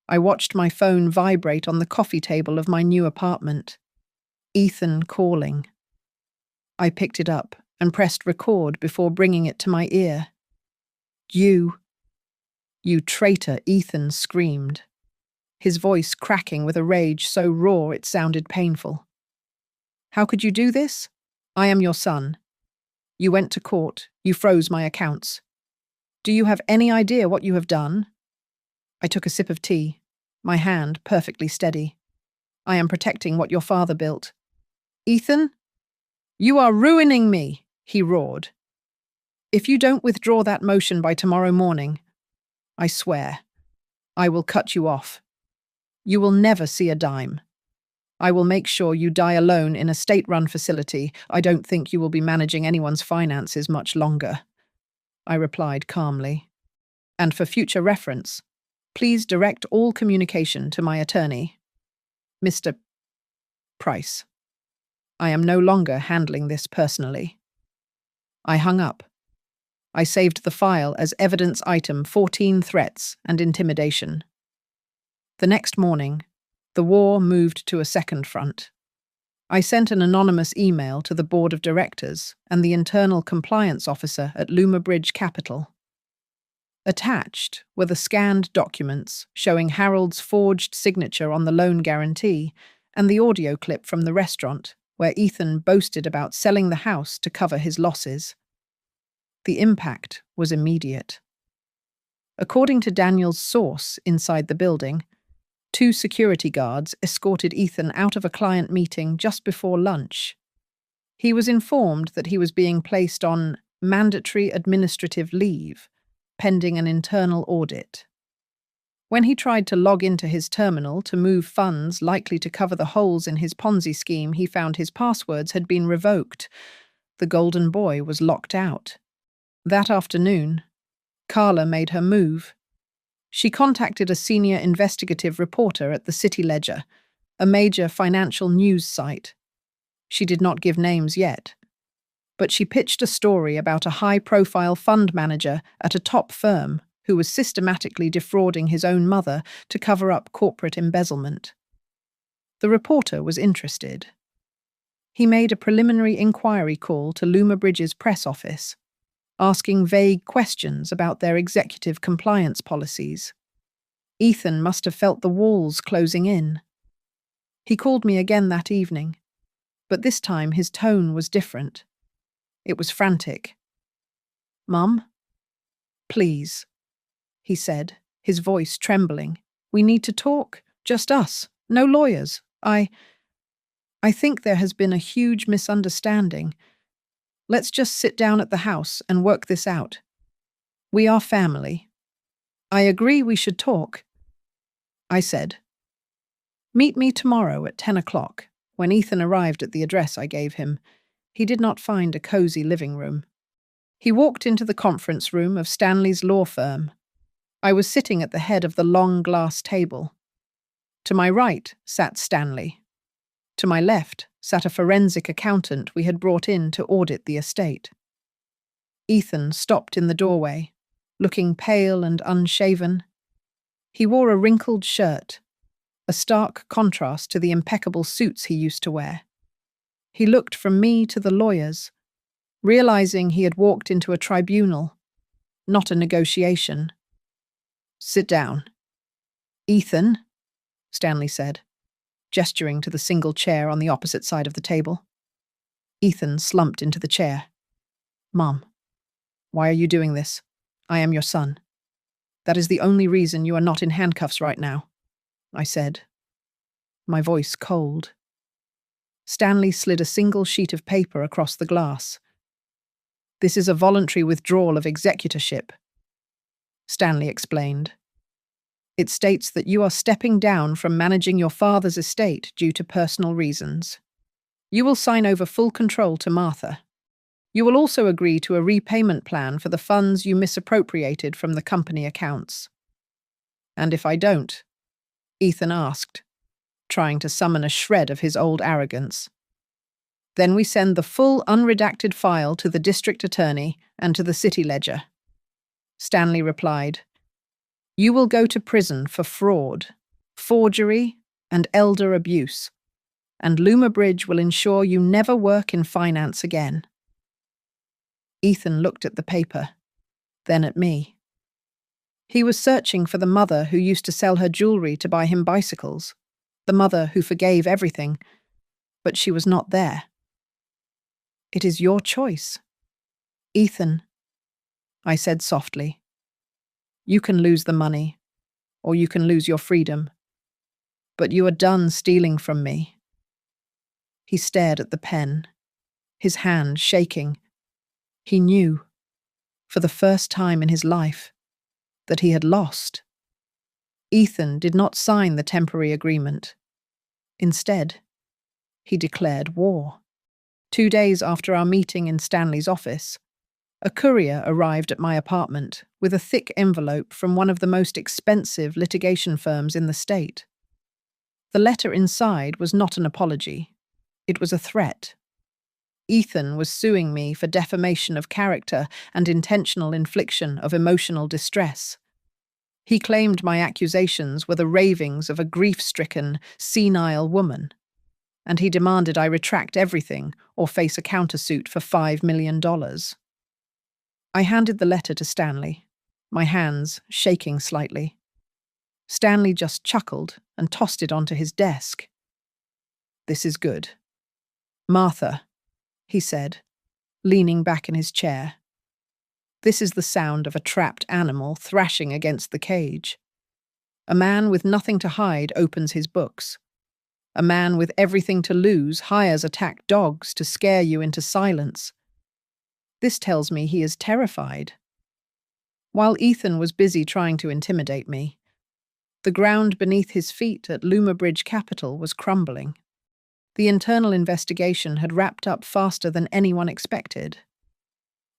I watched my phone vibrate on the coffee table of my new apartment. Ethan calling. I picked it up and pressed record before bringing it to my ear. You traitor, Ethan screamed, his voice cracking with a rage so raw it sounded painful. How could you do this? I am your son. You went to court, you froze my accounts. Do you have any idea what you have done? I took a sip of tea, my hand perfectly steady. I am protecting what your father built. Ethan? You are ruining me, he roared. If you don't withdraw that motion by tomorrow morning, I swear, I will cut you off. You will never see a dime. I will make sure you die alone in a state-run facility. I don't think you will be managing anyone's finances much longer, I replied calmly. And for future reference, please direct all communication to my attorney, Mr. Price. I am no longer handling this personally. I hung up. I saved the file as evidence item 14 threats and intimidation. The next morning, the war moved to a second front. I sent an anonymous email to the board of directors and the internal compliance officer at Luma Bridge Capital. Attached were the scanned documents showing Harold's forged signature on the loan guarantee and the audio clip from the restaurant where Ethan boasted about selling the house to cover his losses. The impact was immediate. According to Daniel's source inside the building, 2 security guards escorted Ethan out of a client meeting just before lunch. He was informed that he was being placed on mandatory administrative leave, pending an internal audit. When he tried to log into his terminal to move funds likely to cover the holes in his Ponzi scheme, he found his passwords had been revoked. The golden boy was locked out. That afternoon, Carla made her move. She contacted a senior investigative reporter at the City Ledger, a major financial news site. She did not give names yet, but she pitched a story about a high-profile fund manager at a top firm who was systematically defrauding his own mother to cover up corporate embezzlement. The reporter was interested. He made a preliminary inquiry call to Luma Bridge's press office, asking vague questions about their executive compliance policies. Ethan must have felt the walls closing in. He called me again that evening, but this time his tone was different. It was frantic. "Mum? Please," he said, his voice trembling. "We need to talk. Just us. No lawyers. I think there has been a huge misunderstanding. Let's just sit down at the house and work this out. We are family. I agree we should talk," I said. "Meet me tomorrow at 10 o'clock. When Ethan arrived at the address I gave him, he did not find a cozy living room. He walked into the conference room of Stanley's law firm. I was sitting at the head of the long glass table. To my right sat Stanley. To my left sat a forensic accountant we had brought in to audit the estate. Ethan stopped in the doorway, looking pale and unshaven. He wore a wrinkled shirt, a stark contrast to the impeccable suits he used to wear. He looked from me to the lawyers, realizing he had walked into a tribunal, not a negotiation. "Sit down." "Ethan," Stanley said, gesturing to the single chair on the opposite side of the table. Ethan slumped into the chair. "Mom, why are you doing this? I am your son. That is the only reason you are not in handcuffs right now," I said, my voice cold. Stanley slid a single sheet of paper across the glass. "This is a voluntary withdrawal of executorship," Stanley explained. "It states that you are stepping down from managing your father's estate due to personal reasons. You will sign over full control to Martha. You will also agree to a repayment plan for the funds you misappropriated from the company accounts." "And if I don't?" Ethan asked, trying to summon a shred of his old arrogance. "Then we send the full unredacted file to the district attorney and to the city ledger," Stanley replied. "You will go to prison for fraud, forgery, and elder abuse, and Luma Bridge will ensure you never work in finance again." Ethan looked at the paper, then at me. He was searching for the mother who used to sell her jewelry to buy him bicycles, the mother who forgave everything, but she was not there. "It is your choice." "Ethan," I said softly, "you can lose the money, or you can lose your freedom, but you are done stealing from me." He stared at the pen, his hand shaking. He knew, for the first time in his life, that he had lost. Ethan did not sign the temporary agreement. Instead, he declared war. 2 days after our meeting in Stanley's office, a courier arrived at my apartment with a thick envelope from one of the most expensive litigation firms in the state. The letter inside was not an apology. It was a threat. Ethan was suing me for defamation of character and intentional infliction of emotional distress. He claimed my accusations were the ravings of a grief-stricken, senile woman, and he demanded I retract everything or face a countersuit for $5 million. I handed the letter to Stanley, my hands shaking slightly. Stanley just chuckled and tossed it onto his desk. "This is good. Martha," he said, leaning back in his chair. "This is the sound of a trapped animal thrashing against the cage. A man with nothing to hide opens his books. A man with everything to lose hires attack dogs to scare you into silence. This tells me he is terrified." While Ethan was busy trying to intimidate me, the ground beneath his feet at Luma Bridge Capital was crumbling. The internal investigation had wrapped up faster than anyone expected.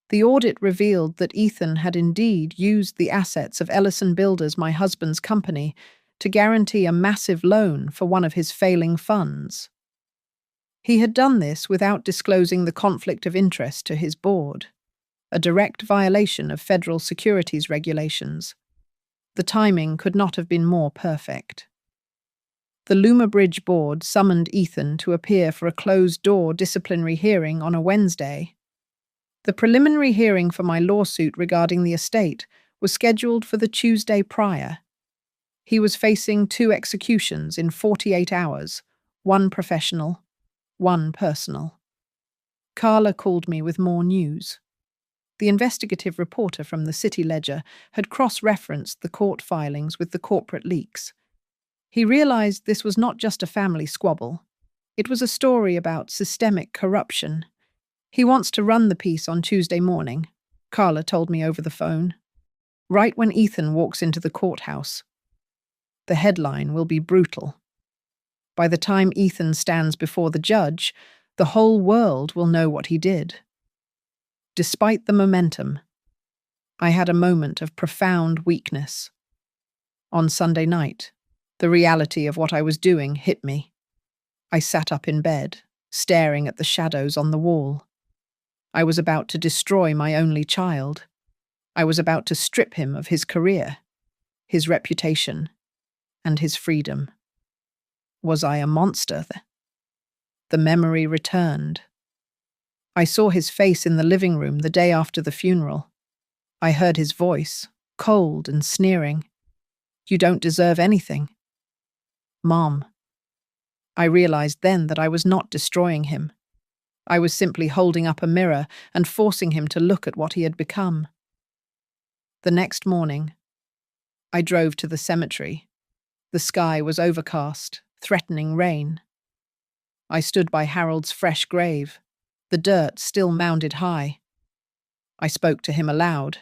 The audit revealed that Ethan had indeed used the assets of Ellison Builders, my husband's company, to guarantee a massive loan for one of his failing funds. He had done this without disclosing the conflict of interest to his board, a direct violation of federal securities regulations. The timing could not have been more perfect. The Luma Bridge Board summoned Ethan to appear for a closed-door disciplinary hearing on a Wednesday. The preliminary hearing for my lawsuit regarding the estate was scheduled for the Tuesday prior. He was facing 2 executions in 48 hours, 1 professional, 1 personal. Carla called me with more news. The investigative reporter from the City Ledger had cross-referenced the court filings with the corporate leaks. He realized this was not just a family squabble. It was a story about systemic corruption. He wants to run the piece on Tuesday morning, Carla told me over the phone, right when Ethan walks into the courthouse. The headline will be brutal. By the time Ethan stands before the judge, the whole world will know what he did. Despite the momentum, I had a moment of profound weakness. On Sunday night, the reality of what I was doing hit me. I sat up in bed, staring at the shadows on the wall. I was about to destroy my only child. I was about to strip him of his career, his reputation, and his freedom. Was I a monster? The memory returned. I saw his face in the living room the day after the funeral. I heard his voice, cold and sneering. "You don't deserve anything." "Mom." I realized then that I was not destroying him. I was simply holding up a mirror and forcing him to look at what he had become. The next morning, I drove to the cemetery. The sky was overcast, threatening rain. I stood by Harold's fresh grave, the dirt still mounded high. I spoke to him aloud,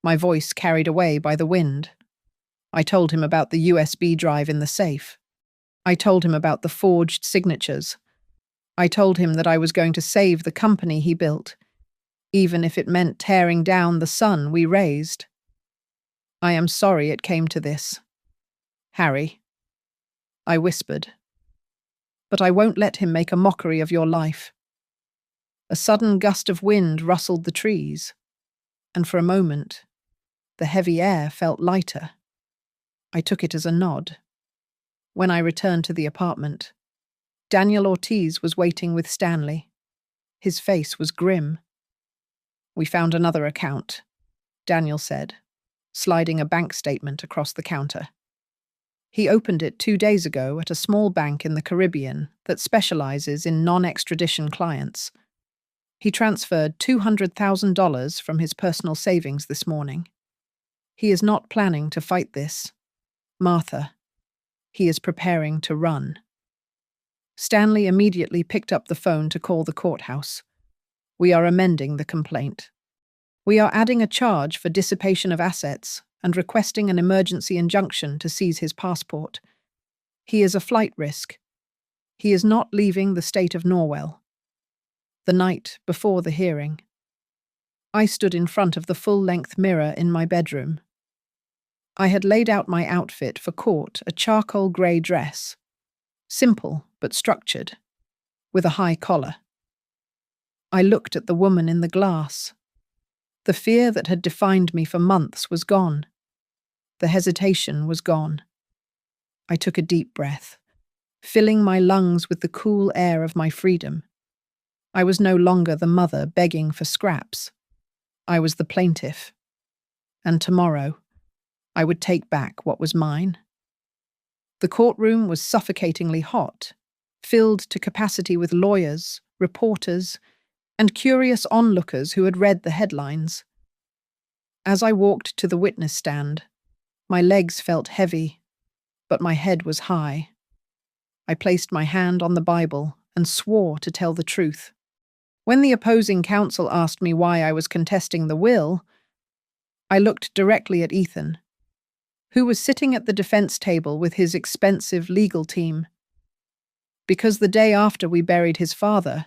my voice carried away by the wind. I told him about the USB drive in the safe. I told him about the forged signatures. I told him that I was going to save the company he built, even if it meant tearing down the son we raised. "I am sorry it came to this, Harry," I whispered. "But I won't let him make a mockery of your life." A sudden gust of wind rustled the trees, and for a moment, the heavy air felt lighter. I took it as a nod. When I returned to the apartment, Daniel Ortiz was waiting with Stanley. His face was grim. "We found another account," Daniel said, sliding a bank statement across the counter. He opened it 2 days ago at a small bank in the Caribbean that specializes in non-extradition clients. He transferred $200,000 from his personal savings this morning. He is not planning to fight this, Martha. He is preparing to run. Stanley immediately picked up the phone to call the courthouse. "We are amending the complaint. We are adding a charge for dissipation of assets and requesting an emergency injunction to seize his passport. He is a flight risk. He is not leaving the state of Norwell." The night before the hearing, I stood in front of the full-length mirror in my bedroom. I had laid out my outfit for court, a charcoal grey dress, simple but structured, with a high collar. I looked at the woman in the glass. The fear that had defined me for months was gone. The hesitation was gone. I took a deep breath, filling my lungs with the cool air of my freedom. I was no longer the mother begging for scraps. I was the plaintiff. And tomorrow, I would take back what was mine. The courtroom was suffocatingly hot, filled to capacity with lawyers, reporters, and curious onlookers who had read the headlines. As I walked to the witness stand, my legs felt heavy, but my head was high. I placed my hand on the Bible and swore to tell the truth. When the opposing counsel asked me why I was contesting the will, I looked directly at Ethan, who was sitting at the defense table with his expensive legal team. "Because the day after we buried his father,"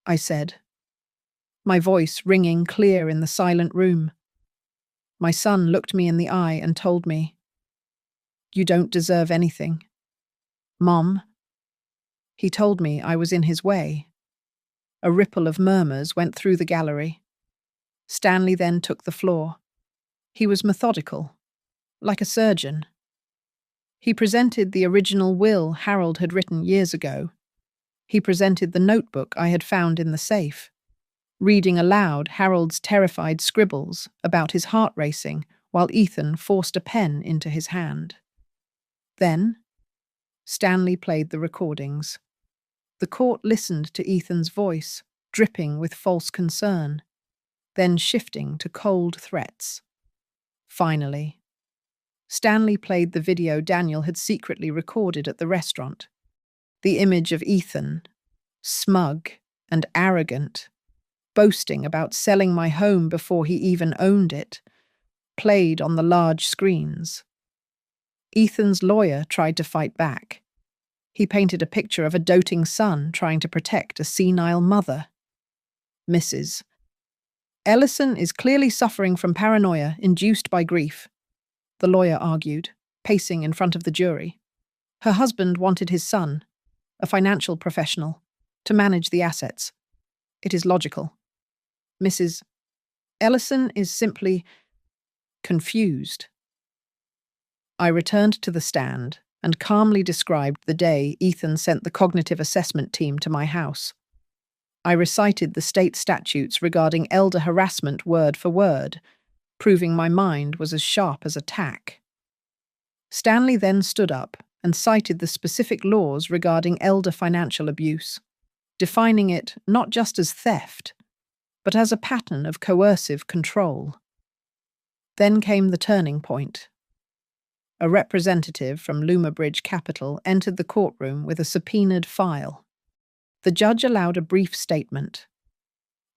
I said, my voice ringing clear in the silent room. My son looked me in the eye and told me, "You don't deserve anything." "Mom." He told me I was in his way. A ripple of murmurs went through the gallery. Stanley then took the floor. He was methodical, like a surgeon. He presented the original will Harold had written years ago. He presented the notebook I had found in the safe, reading aloud Harold's terrified scribbles about his heart racing while Ethan forced a pen into his hand. Then, Stanley played the recordings. The court listened to Ethan's voice, dripping with false concern, then shifting to cold threats. Finally, Stanley played the video Daniel had secretly recorded at the restaurant. The image of Ethan, smug and arrogant, boasting about selling my home before he even owned it, played on the large screens. Ethan's lawyer tried to fight back. He painted a picture of a doting son trying to protect a senile mother. Mrs. Ellison is clearly suffering from paranoia induced by grief, the lawyer argued, pacing in front of the jury. Her husband wanted his son, a financial professional, to manage the assets. It is logical. Mrs. Ellison is simply confused. I returned to the stand and calmly described the day Ethan sent the cognitive assessment team to my house. I recited the state statutes regarding elder harassment word for word, proving my mind was as sharp as a tack. Stanley then stood up and cited the specific laws regarding elder financial abuse, defining it not just as theft, but as a pattern of coercive control. Then came the turning point. A representative from Lumabridge Capital entered the courtroom with a subpoenaed file. The judge allowed a brief statement.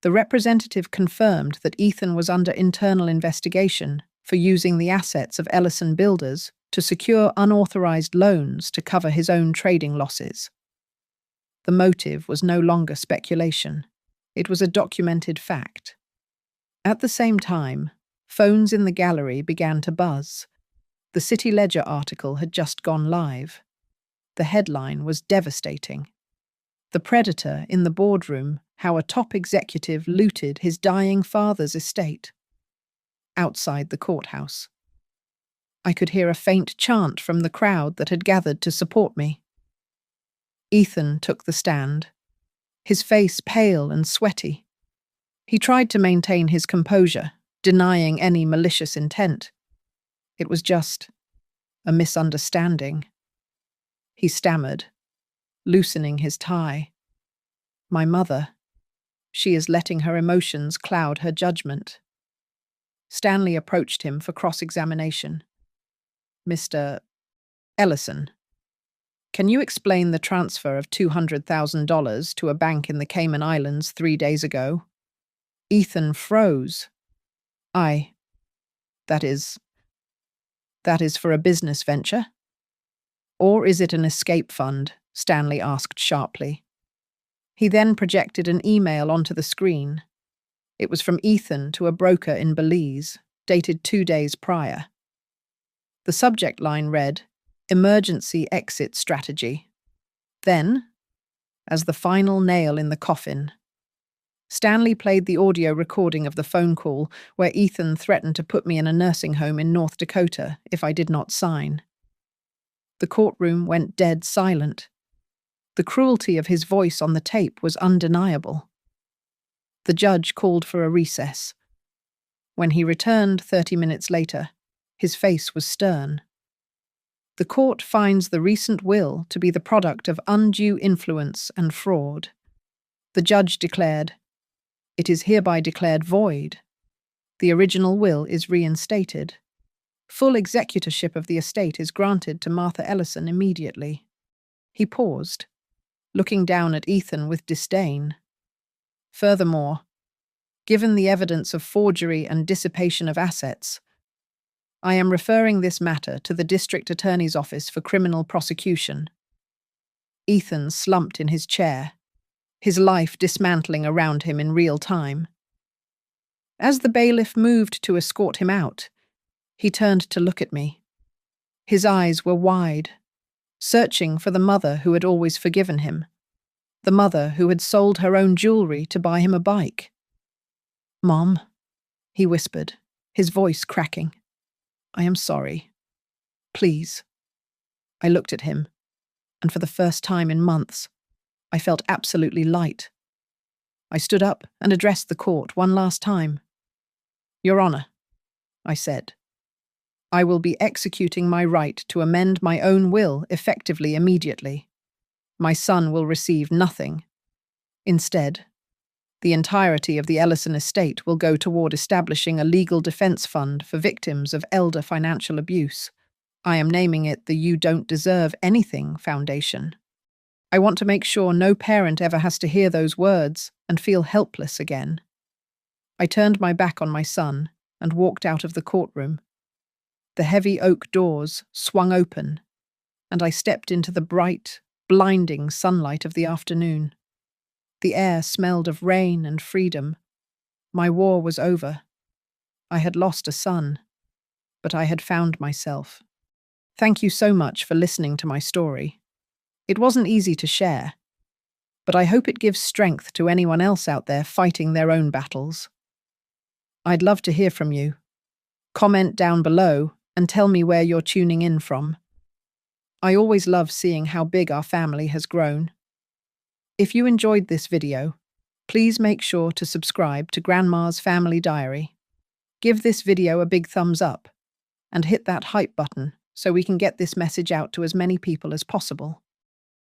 The representative confirmed that Ethan was under internal investigation for using the assets of Ellison Builders to secure unauthorized loans to cover his own trading losses. The motive was no longer speculation. It was a documented fact. At the same time, phones in the gallery began to buzz. The City Ledger article had just gone live. The headline was devastating. The predator in the boardroom, how a top executive looted his dying father's estate. Outside the courthouse, I could hear a faint chant from the crowd that had gathered to support me. Ethan took the stand, his face pale and sweaty. He tried to maintain his composure, denying any malicious intent. It was just a misunderstanding. He stammered, loosening his tie. My mother. She is letting her emotions cloud her judgment. Stanley approached him for cross-examination. Mr. Ellison, can you explain the transfer of $200,000 to a bank in the Cayman Islands 3 days ago? Ethan froze. That is for a business venture? Or is it an escape fund? Stanley asked sharply. He then projected an email onto the screen. It was from Ethan to a broker in Belize, dated 2 days prior. The subject line read, "Emergency exit strategy." Then, as the final nail in the coffin, Stanley played the audio recording of the phone call where Ethan threatened to put me in a nursing home in North Dakota if I did not sign. The courtroom went dead silent. The cruelty of his voice on the tape was undeniable. The judge called for a recess. When he returned 30 minutes later, his face was stern. The court finds the recent will to be the product of undue influence and fraud. The judge declared, "It is hereby declared void. The original will is reinstated. Full executorship of the estate is granted to Martha Ellison immediately." He paused, looking down at Ethan with disdain. Furthermore, given the evidence of forgery and dissipation of assets, I am referring this matter to the District Attorney's Office for Criminal Prosecution. Ethan slumped in his chair, his life dismantling around him in real time. As the bailiff moved to escort him out, he turned to look at me. His eyes were wide, searching for the mother who had always forgiven him, the mother who had sold her own jewelry to buy him a bike. "Mom," he whispered, his voice cracking. "I am sorry. Please. I looked at him, and for the first time in months, I felt absolutely light. I stood up and addressed the court one last time. Your Honor, I said, I will be executing my right to amend my own will effectively immediately. My son will receive nothing. Instead, the entirety of the Ellison estate will go toward establishing a legal defense fund for victims of elder financial abuse. I am naming it the You Don't Deserve Anything Foundation. I want to make sure no parent ever has to hear those words and feel helpless again. I turned my back on my son and walked out of the courtroom. The heavy oak doors swung open, and I stepped into the bright, blinding sunlight of the afternoon. The air smelled of rain and freedom. My war was over. I had lost a son, but I had found myself. Thank you so much for listening to my story. It wasn't easy to share, but I hope it gives strength to anyone else out there fighting their own battles. I'd love to hear from you. Comment down below and tell me where you're tuning in from. I always love seeing how big our family has grown. If you enjoyed this video, please make sure to subscribe to Grandma's Family Diary. Give this video a big thumbs up and hit that hype button so we can get this message out to as many people as possible.